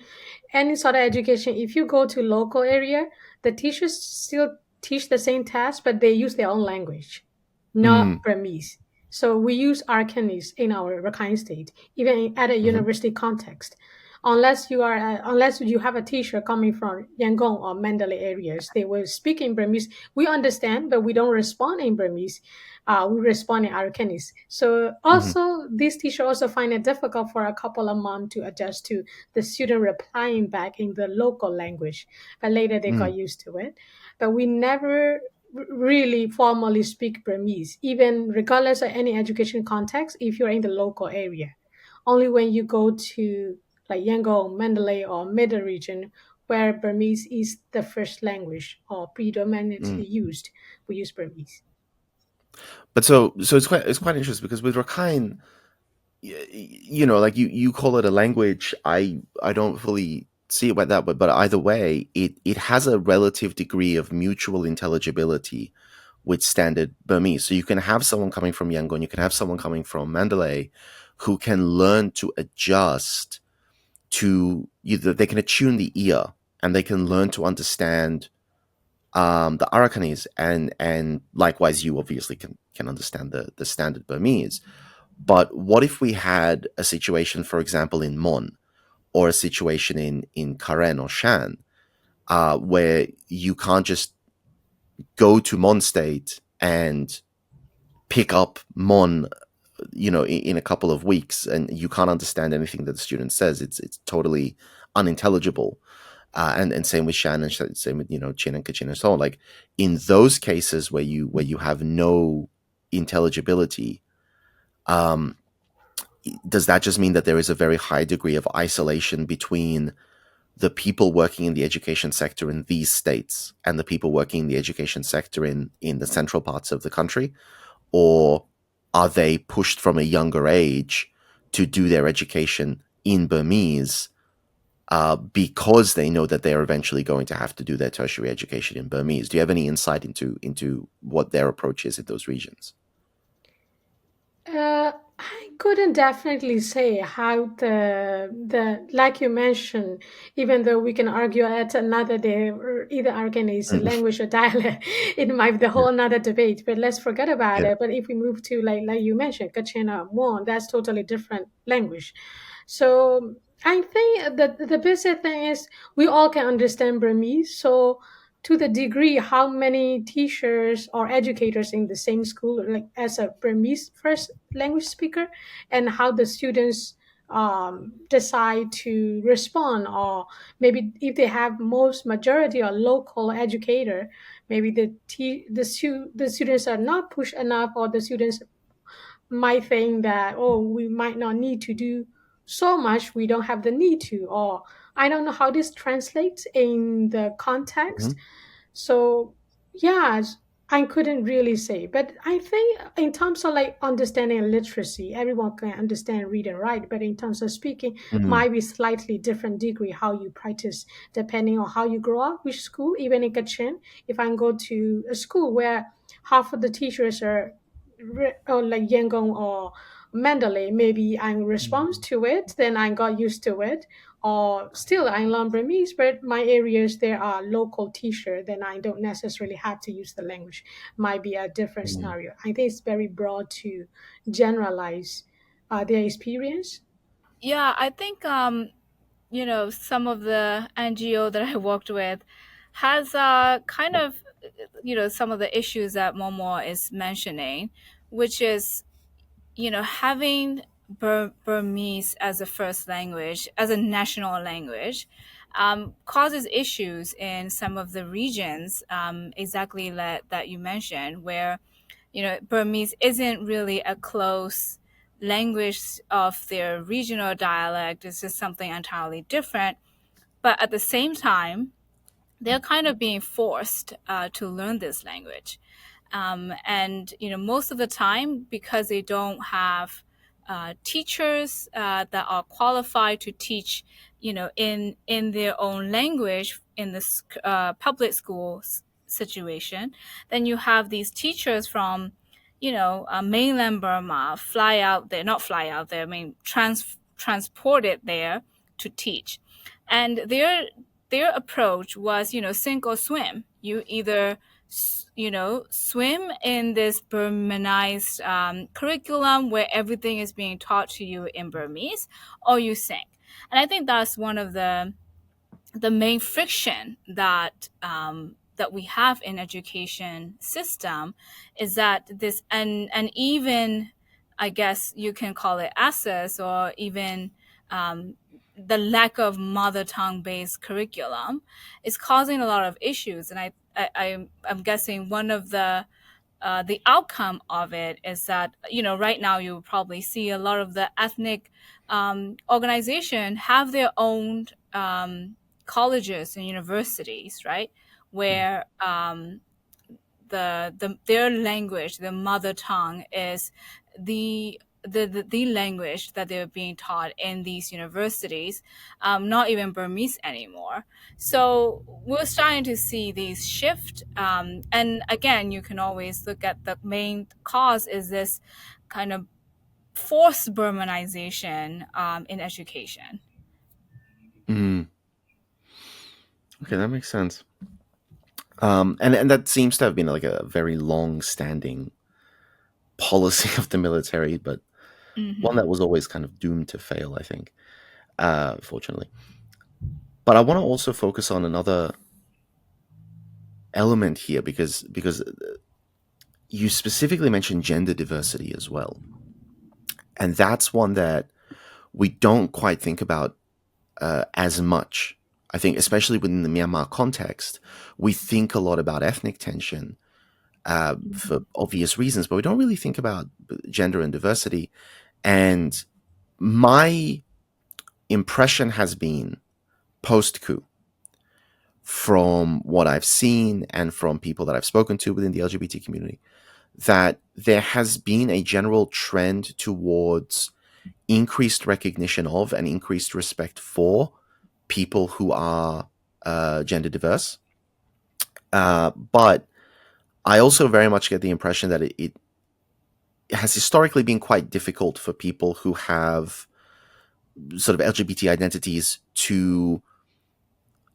any sort of education. If you go to local area, the teachers still teach the same task, but they use their own language, not Burmese. So we use Arakanese in our Rakhine State, even at a university context. Unless you have a teacher coming from Yangon or Mandalay areas, they will speak in Burmese. We understand, but we don't respond in Burmese. We respond in Arakanese. So also, this teacher also find it difficult for a couple of months to adjust to the student replying back in the local language. But later they got used to it. But we never really formally speak Burmese, even regardless of any education context, if you're in the local area. Only when you go to like Yangon, Mandalay, or middle region, where Burmese is the first language or predominantly used, we use Burmese. But so it's quite interesting, because with Rakhine, like you call it a language. I don't fully see it like that, but either way, it has a relative degree of mutual intelligibility with standard Burmese. So you can have someone coming from Yangon, you can have someone coming from Mandalay, who can learn to adjust to either, they can attune the ear, and they can learn to understand the Arakanese, and likewise you obviously can can understand the standard Burmese. But what if we had a situation, for example, in Mon, or a situation in Karen or Shan, where you can't just go to Mon State and pick up Mon, in a couple of weeks, and you can't understand anything that the student says. It's totally unintelligible. And same with Shan, and same with Chin and Kachin and so on. Like in those cases where you have no intelligibility, um, does that just mean that there is a very high degree of isolation between the people working in the education sector in these states and the people working in the education sector in the central parts of the country? Or are they pushed from a younger age to do their education in Burmese because they know that they're eventually going to have to do their tertiary education in Burmese? Do you have any insight into what their approach is in those regions? I couldn't definitely say how the like you mentioned, even though we can argue at another day, or either arguing is a language or dialect, it might be the Yeah. whole another debate. But let's forget about Yeah. it. But if we move to like you mentioned, Kachina Mon, that's totally different language. So I think that the basic thing is we all can understand Burmese. So to the degree how many teachers or educators in the same school like as a Burmese first language speaker, and how the students decide to respond, or maybe if they have most majority or local educator, maybe the students are not pushed enough, or the students might think that, oh, we might not need to do so much, we don't have the need to, or I don't know how this translates in the context. Mhm. So yeah, I couldn't really say, but I think in terms of like understanding and literacy, everyone can understand, read and write, but in terms of speaking, Mhm. might be slightly different degree how you practice depending on how you grow up, which school. Even in Kachin, if I go to a school where half of the teachers are or like Yangon or Mandalay, maybe I respond to it, then I got used to it. Or still I learn Burmese, but my areas there are local teacher, then I don't necessarily have to use the language. Might be a different Mhm. scenario. I think it's very broad to generalize their experience. Yeah, I think some of the NGO that I worked with has kind of some of the issues that Momo is mentioning, which is having Burmese as a first language, as a national language, causes issues in some of the regions, exactly that you mentioned, where Burmese isn't really a close language of their regional dialect. It's just something entirely different. But at the same time, they're kind of being forced to learn this language. And most of the time, because they don't have teachers that are qualified to teach, in their own language in this public school situation, then you have these teachers from, mainland Burma fly out there, not fly out there, I mean transported there to teach, and their approach was, sink or swim. You either swim in this Burmanized curriculum where everything is being taught to you in Burmese, or you sink. And I think that's one of the main friction that we have in education system, is that this uneven, I guess you can call it access, or even the lack of mother tongue based curriculum is causing a lot of issues. And I'm guessing one of the outcome of it is that, right now you probably see a lot of the ethnic organization have their own colleges and universities, right, where their language, their mother tongue, is the language that they're being taught in these universities, not even Burmese anymore. So we're starting to see these shift. And again, you can always look at the main cause is this kind of forced Burmanization in education. Mm. Okay, that makes sense. And that seems to have been like a very long standing policy of the military, but one that was always kind of doomed to fail, I think, fortunately. But I want to also focus on another element here because you specifically mentioned gender diversity as well. And that's one that we don't quite think about as much. I think, especially within the Myanmar context, we think a lot about ethnic tension for obvious reasons, but we don't really think about gender and diversity. And my impression has been post-coup, from what I've seen and from people that I've spoken to within the LGBT community, that there has been a general trend towards increased recognition of and increased respect for people who are gender diverse. But I also very much get the impression that it has historically been quite difficult for people who have sort of LGBT identities to,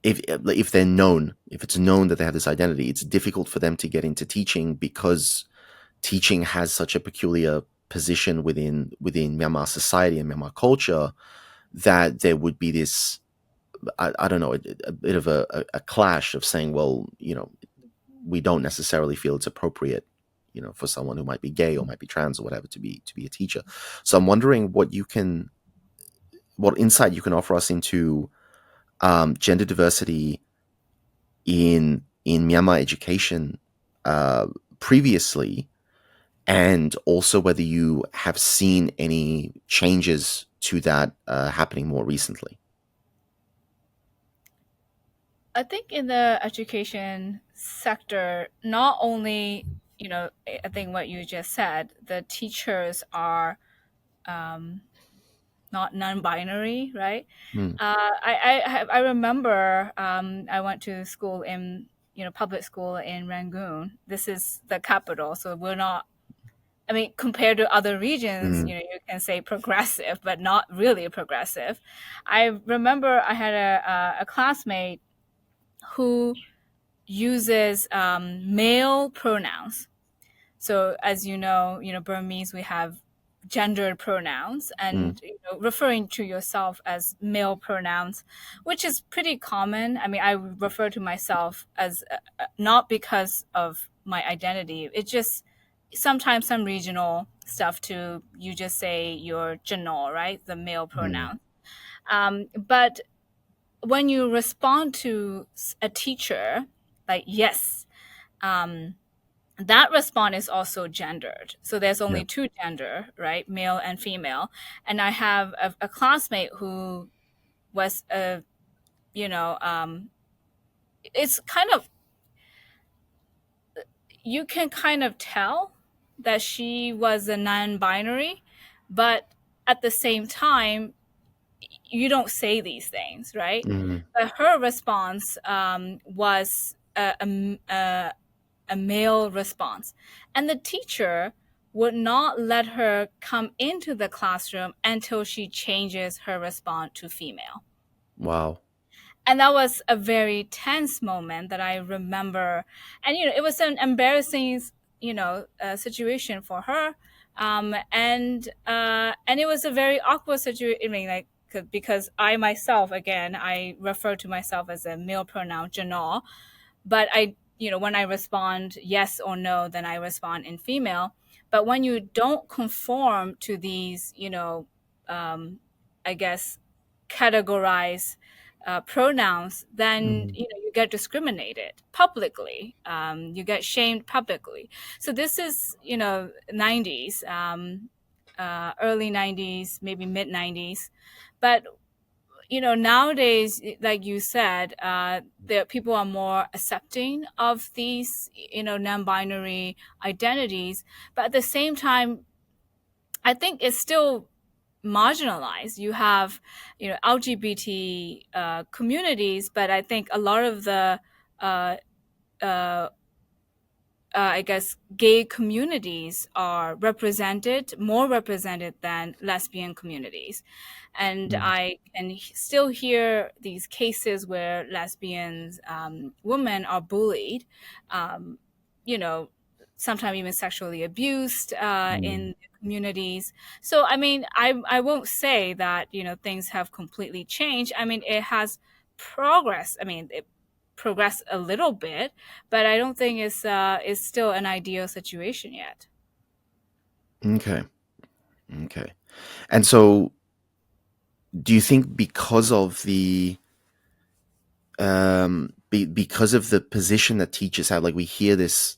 if they're known, if it's known that they have this identity, it's difficult for them to get into teaching because teaching has such a peculiar position within Myanmar society and Myanmar culture that there would be this, I don't know, a bit of a clash of saying, well, we don't necessarily feel it's appropriate, for someone who might be gay or might be trans or whatever to be a teacher. So I'm wondering what insight you can offer us into gender diversity in Myanmar education previously, and also whether you have seen any changes to that happening more recently. I think in the education sector, not only, I think what you just said, the teachers are not non-binary, right? I remember I went to school in, public school in Rangoon. This is the capital, so we're not, compared to other regions, you can say progressive, but not really progressive. I remember I had a classmate who uses male pronouns. So as you know, Burmese, we have gendered pronouns, and referring to yourself as male pronouns, which is pretty common. I refer to myself as not because of my identity. It's just sometimes some regional stuff too. You just say your jano, right? The male pronoun. But when you respond to a teacher, like yes, that response is also gendered. So there's only two gender, right? Male and female. And I have a classmate who was it's kind of, you can kind of tell that she was a non-binary, but at the same time, you don't say these things, right? But her response was a male response. And the teacher would not let her come into the classroom until she changes her response to female. Wow. And that was a very tense moment that I remember. And, it was an embarrassing, situation for her. And it was a very awkward situation, because I myself, again, I refer to myself as a male pronoun, jano, but when I respond yes or no, then I respond in female. But when you don't conform to these, I guess, categorize pronouns, then you get discriminated publicly. You get shamed publicly. So this is 90s, early 90s, maybe mid 90s, but nowadays, like you said, the people are more accepting of these non-binary identities, but at the same time, I think it's still marginalized. You have LGBT communities, but I think a lot of the I guess gay communities are more represented than lesbian communities. And I can still hear these cases where lesbians, women are bullied, sometimes even sexually abused in communities. So, I mean, I won't say that, things have completely changed. I mean, it has progress. I mean, it progressed a little bit, but I don't think it's still an ideal situation yet. Okay. Okay. And so do you think because of the because of the position that teachers have, like we hear this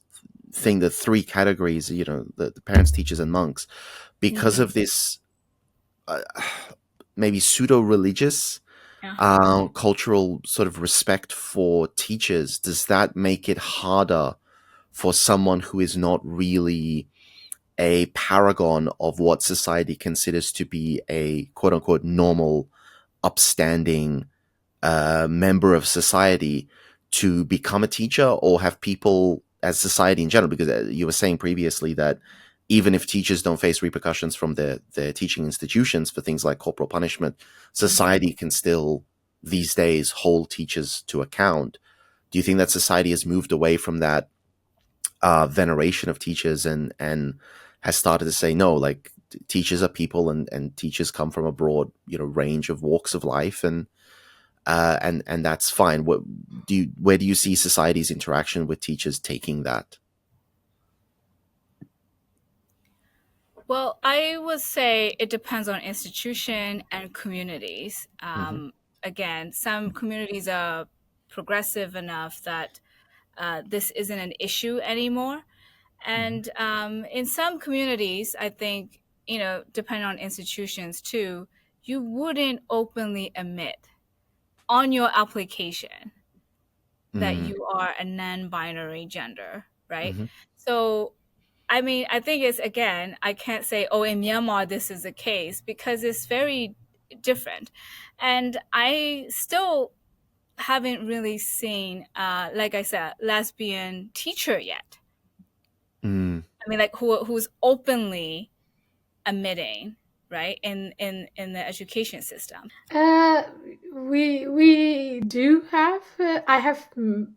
thing, the three categories, the parents, teachers, and monks, because of this maybe pseudo-religious Yeah. cultural sort of respect for teachers, does that make it harder for someone who is not really a paragon of what society considers to be a quote-unquote normal, upstanding member of society to become a teacher, or have people as society in general, because you were saying previously that even if teachers don't face repercussions from their teaching institutions for things like corporal punishment, society can still these days hold teachers to account. Do you think that society has moved away from that veneration of teachers and has started to say, no, like teachers are people, and teachers come from a broad range of walks of life, and that's fine? Where do you see society's interaction with teachers taking that? Well, I would say it depends on institution and communities. Again, some communities are progressive enough that this isn't an issue anymore. And in some communities, I think, depending on institutions too, you wouldn't openly admit on your application that you are a non-binary gender, right? Mm-hmm. So, I mean, I think it's, again, I can't say, oh, in Myanmar, this is the case, because it's very different. And I still haven't really seen, like I said, lesbian teacher yet. I mean, like who's openly admitting, right, in the education system. We do have. I have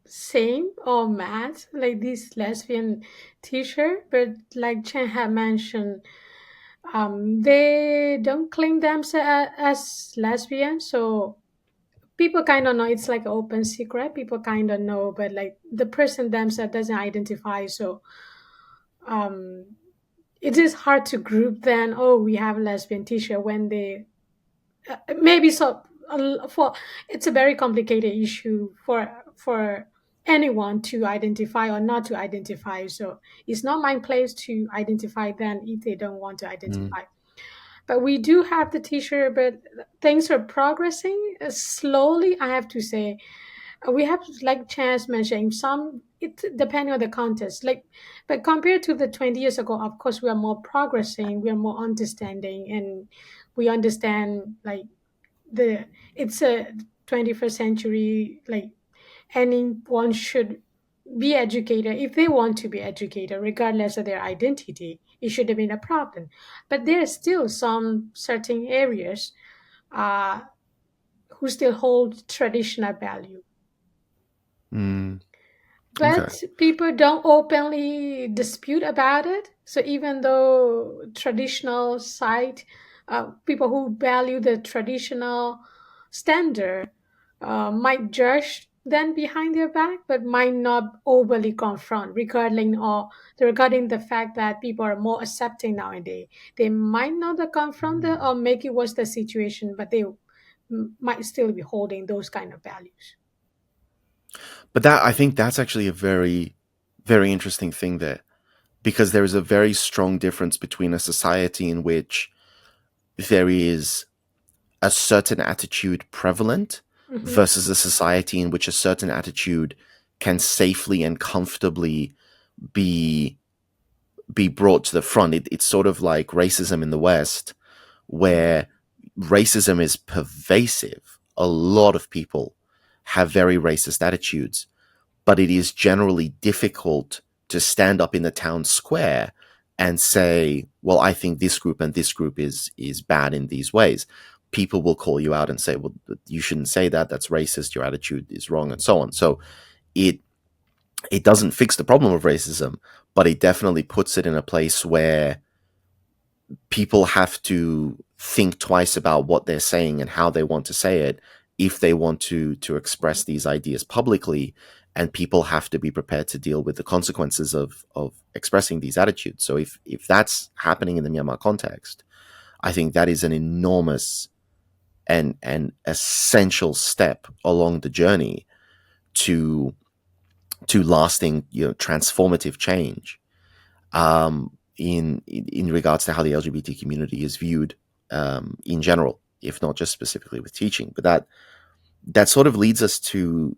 seen or met like this lesbian teacher, but like Chen had mentioned, they don't claim themselves as lesbian, so people kind of know. It's like an open secret. People kind of know, but like the person themselves doesn't identify. So um, it is hard to group. Then, oh, we have a lesbian teacher when they maybe so. For it's a very complicated issue for anyone to identify or not to identify. So it's not my place to identify them if they don't want to identify. But we do have the teacher, but things are progressing slowly, I have to say. We have, like Chance mentioned, some, it depending on the context. Like, but compared to the 20 years ago, of course, we are more progressing, we are more understanding, and we understand like the it's a 21st century, like anyone should be educated if they want to be educated regardless of their identity. It should have been a problem, but there are still some certain areas uh, who still hold traditional value, Okay. but people don't openly dispute about it. So even though traditional side, people who value the traditional standard might judge them behind their back, but might not overly confront regarding the fact that people are more accepting nowadays. They might not confront it or make it worse the situation, but they might still be holding those kind of values. But I think that's actually a very, very interesting thing there, because there is a very strong difference between a society in which there is a certain attitude prevalent Mm-hmm. versus a society in which a certain attitude can safely and comfortably be brought to the front. It's sort of like racism in the West, where racism is pervasive. A lot of people have very racist attitudes, but it is generally difficult to stand up in the town square and say, well, I think this group and this group is bad in these ways. People will call you out and say, well, you shouldn't say that, that's racist, your attitude is wrong, and so on. So it it doesn't fix the problem of racism, but it definitely puts it in a place where people have to think twice about what they're saying and how they want to say it if they want to express these ideas publicly, and people have to be prepared to deal with the consequences of expressing these attitudes. So if that's happening in the Myanmar context, I think that is an enormous and essential step along the journey to lasting, transformative change, in regards to how the LGBT community is viewed, in general, if not just specifically with teaching. But that sort of leads us to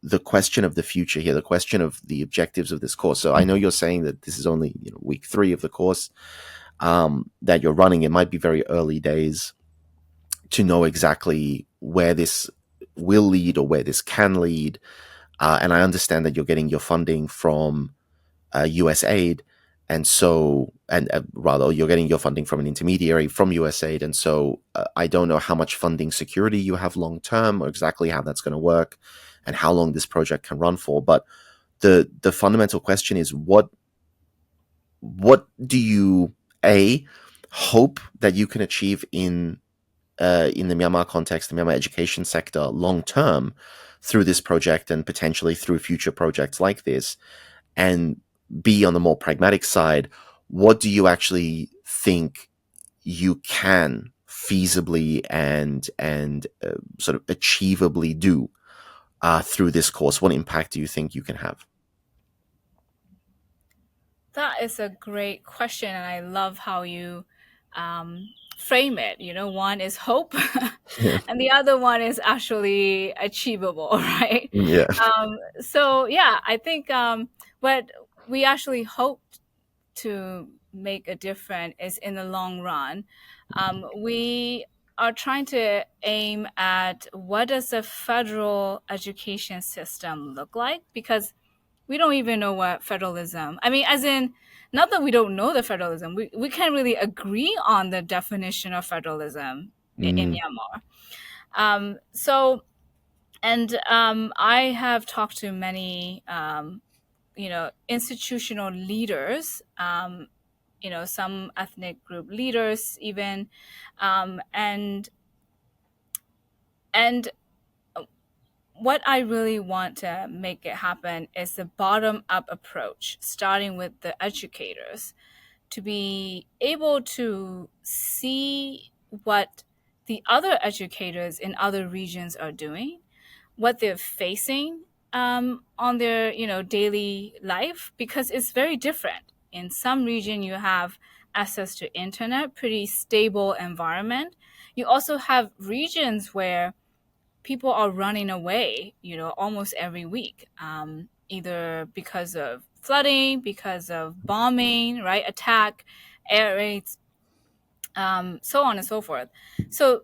the question of the future here, the question of the objectives of this course. So I know you're saying that this is only week 3 of the course that you're running. It might be very early days to know exactly where this will lead or where this can lead. And I understand that you're getting your funding from USAID, and so, and rather, you're getting your funding from an intermediary from USAID, and so I don't know how much funding security you have long term, or exactly how that's going to work, and how long this project can run for. But the fundamental question is, what do you hope that you can achieve in the Myanmar context, the Myanmar education sector, long term through this project, and potentially through future projects like this? And B, on the more pragmatic side, what do you actually think you can feasibly and sort of achievably do through this course? What impact do you think you can have? That is a great question, and I love how you frame it. One is hope, and the other one is actually achievable, right? Yeah. So yeah, I think what we actually hope to make a difference is in the long run. We are trying to aim at what does a federal education system look like, because we don't even know what federalism, I mean, as in, not that we don't know the federalism, we can't really agree on the definition of federalism in Myanmar. I have talked to many, institutional leaders, some ethnic group leaders even, and what I really want to make it happen is the bottom-up approach, starting with the educators, to be able to see what the other educators in other regions are doing, what they're facing on their daily life, because it's very different. In some region, you have access to internet, pretty stable environment. You also have regions where people are running away, almost every week, either because of flooding, because of bombing, right, attack, air raids, so on and so forth. So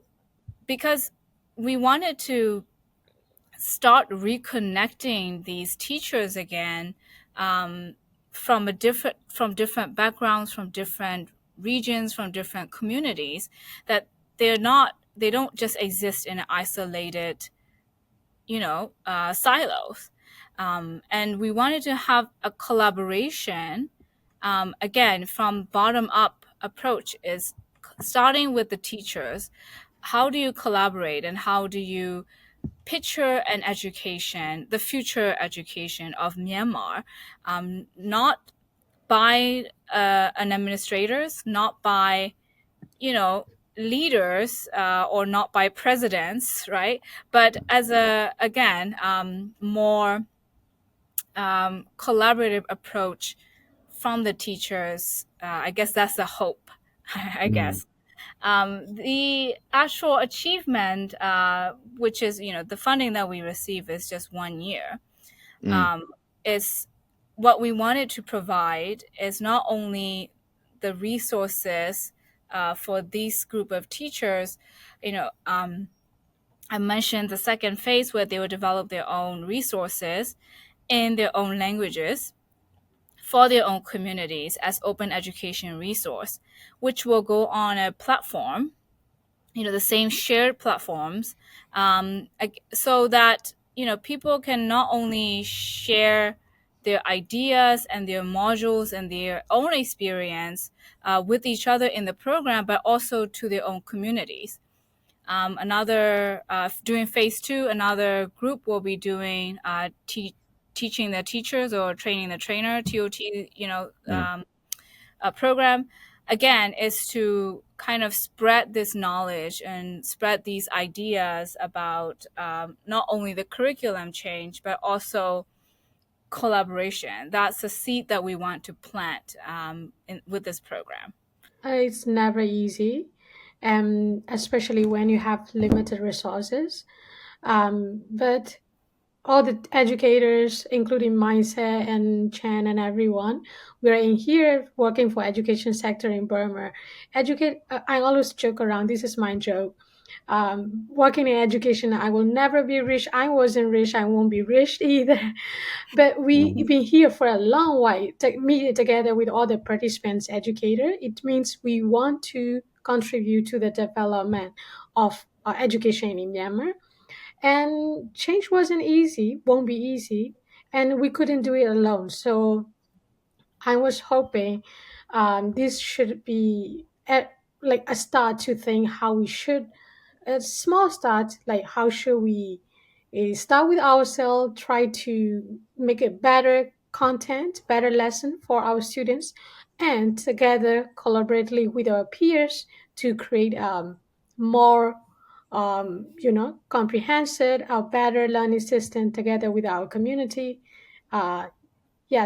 because we wanted to start reconnecting these teachers again, from different backgrounds, from different regions, from different communities, that they don't just exist in an isolated silos. And we wanted to have a collaboration, again, from bottom up approach, is starting with the teachers. How do you collaborate, and how do you picture an education, the future education of Myanmar, not by an administrators, not by, leaders, or not by presidents, right? But as more collaborative approach from the teachers. I guess that's the hope, I guess. The actual achievement, which is, the funding that we receive is just 1 year, is what we wanted to provide is not only the resources for this group of teachers. I mentioned the second phase where they will develop their own resources in their own languages for their own communities as open education resource, which will go on a platform, the same shared platforms, so that people can not only share their ideas and their modules and their own experience with each other in the program, but also to their own communities. During phase 2, another group will be doing teaching the teachers or training the trainer, TOT, program. Again, is to kind of spread this knowledge and spread these ideas about not only the curriculum change, but also collaboration. That's a seed that we want to plant with this program. It's never easy, especially when you have limited resources. But all the educators, including Mindset and Chan and everyone, we're in here working for education sector in Burma. I always joke around. This is my joke. Working in education, I will never be rich. I wasn't rich. I won't be rich either. But we've been here for a long while. Me together with all the participants, educator. It means we want to contribute to the development of education in Myanmar. And change wasn't easy, won't be easy, and we couldn't do it alone. So I was hoping this should be like a start to think how we should, a small start, like how should we start with ourselves, try to make a better content, better lesson for our students, and together collaboratively with our peers to create more comprehensive, a better learning system together with our community. Yeah,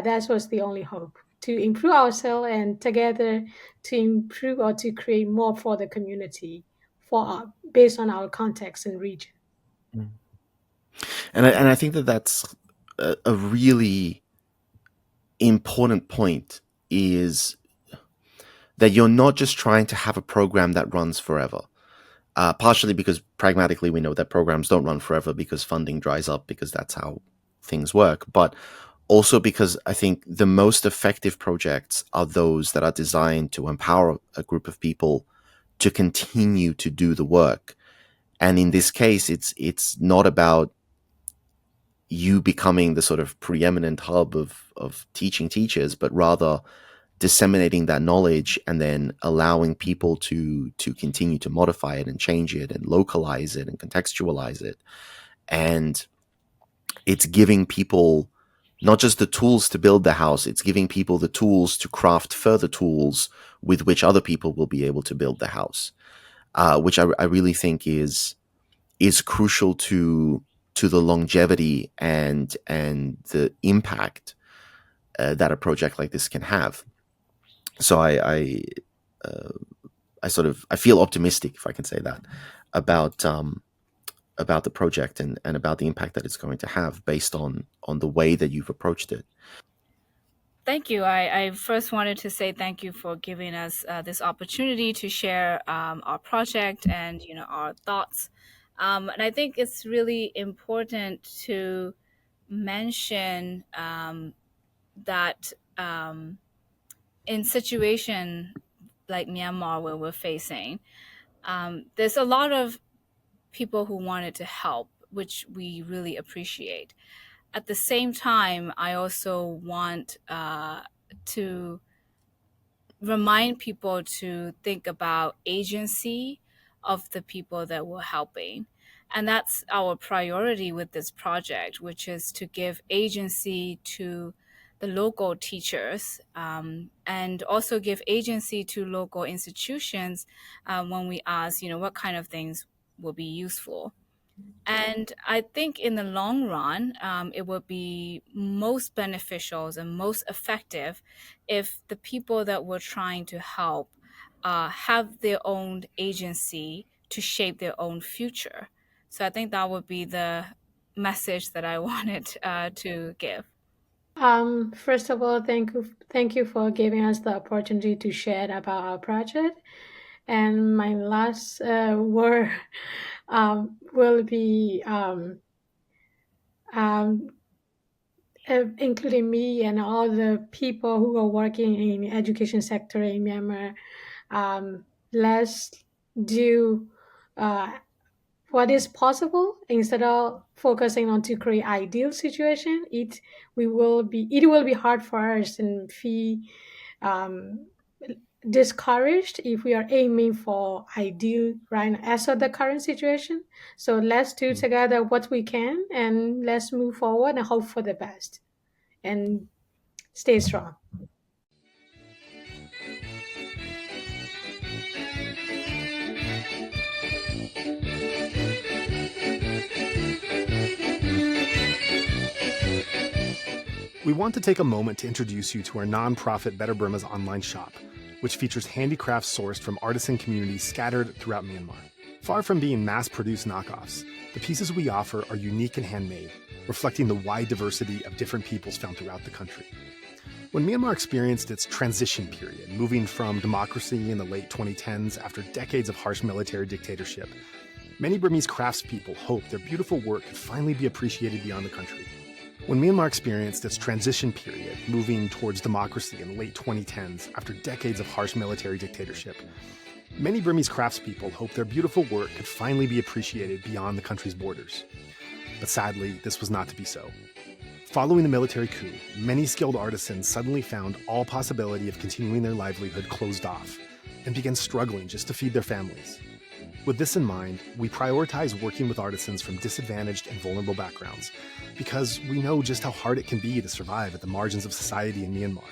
that was the only hope, to improve ourselves and together to improve or to create more for the community based on our context and region. And I think that that's a really important point, is that you're not just trying to have a program that runs forever. Partially because pragmatically we know that programs don't run forever because funding dries up, because that's how things work. But also because I think the most effective projects are those that are designed to empower a group of people to continue to do the work. And in this case, it's not about you becoming the sort of preeminent hub of teaching teachers, but rather disseminating that knowledge and then allowing people to continue to modify it and change it and localize it and contextualize it. And it's giving people not just the tools to build the house, it's giving people the tools to craft further tools with which other people will be able to build the house, which I really think is crucial to the longevity and the impact that a project like this can have. So I feel optimistic, if I can say that, about the project and about the impact that it's going to have based on the way that you've approached it. Thank you. I first wanted to say thank you for giving us this opportunity to share our project and our thoughts. And I think it's really important to mention that in situation like Myanmar where we're facing, there's a lot of people who wanted to help, which we really appreciate. At the same time, I also want to remind people to think about agency of the people that we're helping. And that's our priority with this project, which is to give agency to the local teachers and also give agency to local institutions when we ask, what kind of things will be useful. And I think in the long run, it would be most beneficial and most effective if the people that we're trying to help have their own agency to shape their own future. So I think that would be the message that I wanted to give. First of all, thank you for giving us the opportunity to share about our project. And my last word will be including me and all the people who are working in the education sector in Myanmar. Let's do what is possible instead of focusing on to create ideal situation. It will be hard for us and feel um, discouraged if we are aiming for ideal right as of the current situation. So let's do together what we can and let's move forward and hope for the best and stay strong. We want to take a moment to introduce you to our nonprofit Better Burma's online shop, which features handicrafts sourced from artisan communities scattered throughout Myanmar. Far from being mass-produced knockoffs, the pieces we offer are unique and handmade, reflecting the wide diversity of different peoples found throughout the country. When Myanmar experienced its transition period, moving from democracy in the late 2010s after decades of harsh military dictatorship, many Burmese craftspeople hoped their beautiful work could finally be appreciated beyond the country. When Myanmar experienced its transition period, moving towards democracy in the late 2010s after decades of harsh military dictatorship, many Burmese craftspeople hoped their beautiful work could finally be appreciated beyond the country's borders. But sadly, this was not to be so. Following the military coup, many skilled artisans suddenly found all possibility of continuing their livelihood closed off and began struggling just to feed their families. With this in mind, we prioritize working with artisans from disadvantaged and vulnerable backgrounds because we know just how hard it can be to survive at the margins of society in Myanmar.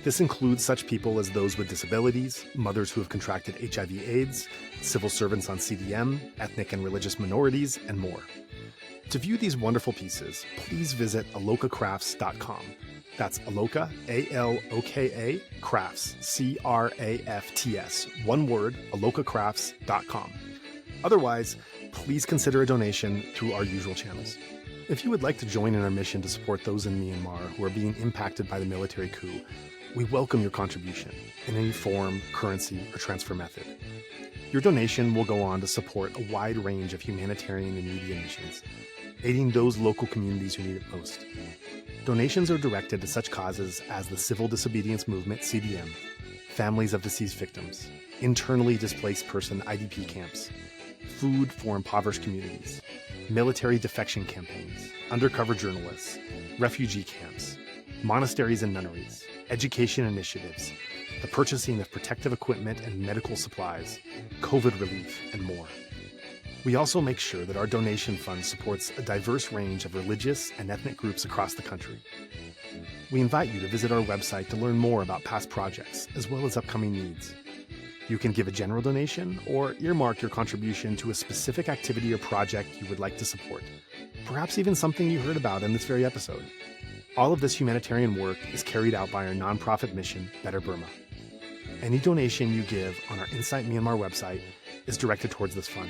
This includes such people as those with disabilities, mothers who have contracted HIV/AIDS, civil servants on CDM, ethnic and religious minorities, and more. To view these wonderful pieces, please visit alokacrafts.com. That's Aloka, A-L-O-K-A, crafts, C-R-A-F-T-S, one word, alokacrafts.com. Otherwise, please consider a donation through our usual channels. If you would like to join in our mission to support those in Myanmar who are being impacted by the military coup, we welcome your contribution in any form, currency, or transfer method. Your donation will go on to support a wide range of humanitarian and needy missions, aiding those local communities who need it most. Donations are directed to such causes as the Civil Disobedience Movement, CDM, families of deceased victims, internally displaced person IDP camps, food for impoverished communities, military defection campaigns, undercover journalists, refugee camps, monasteries and nunneries, education initiatives, the purchasing of protective equipment and medical supplies, COVID relief, and more. We also make sure that our donation fund supports a diverse range of religious and ethnic groups across the country. We invite you to visit our website to learn more about past projects, as well as upcoming needs. You can give a general donation or earmark your contribution to a specific activity or project you would like to support, perhaps even something you heard about in this very episode. All of this humanitarian work is carried out by our nonprofit mission, Better Burma. Any donation you give on our Insight Myanmar website is directed towards this fund.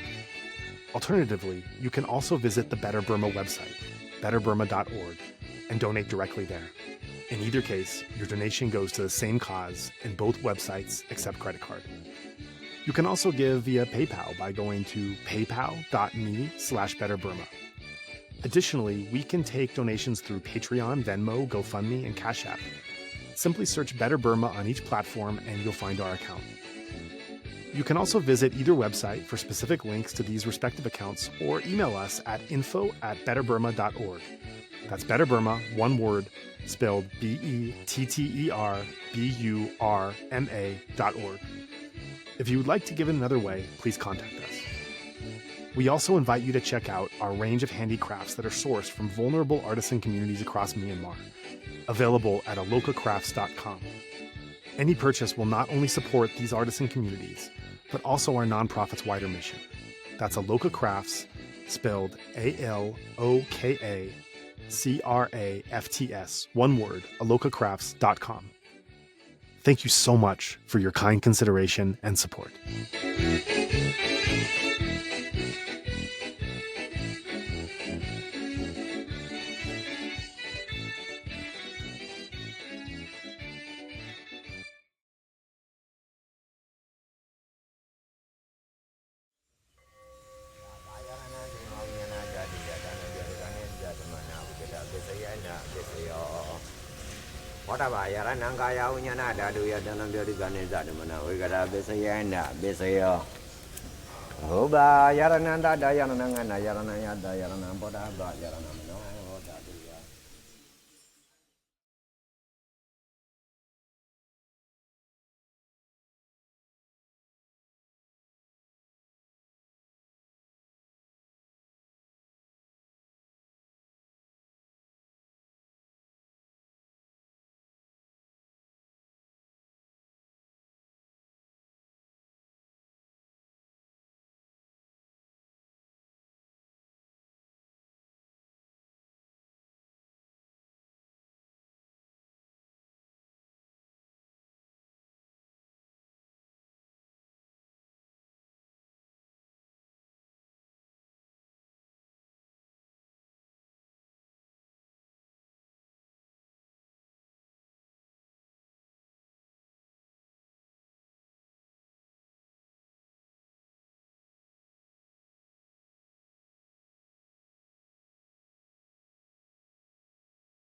Alternatively, you can also visit the Better Burma website, betterburma.org, and donate directly there. In either case, your donation goes to the same cause, and both websites accept credit card. You can also give via PayPal by going to paypal.me/betterburma. Additionally, we can take donations through Patreon, Venmo, GoFundMe, and Cash App. Simply search Better Burma on each platform and you'll find our account. You can also visit either website for specific links to these respective accounts or email us at info@betterburma.org. That's Better Burma, one word, spelled BETTERBURMA.org. If you would like to give it another way, please contact us. We also invite you to check out our range of handicrafts that are sourced from vulnerable artisan communities across Myanmar, available at alokacrafts.com. Any purchase will not only support these artisan communities, but also our nonprofit's wider mission. That's Aloka Crafts, spelled ALOKACRAFTS, one word, alokacrafts.com. Thank you so much for your kind consideration and support. Goba Yarananda Dayananga Yaranaya Dayanam Boda Yaranam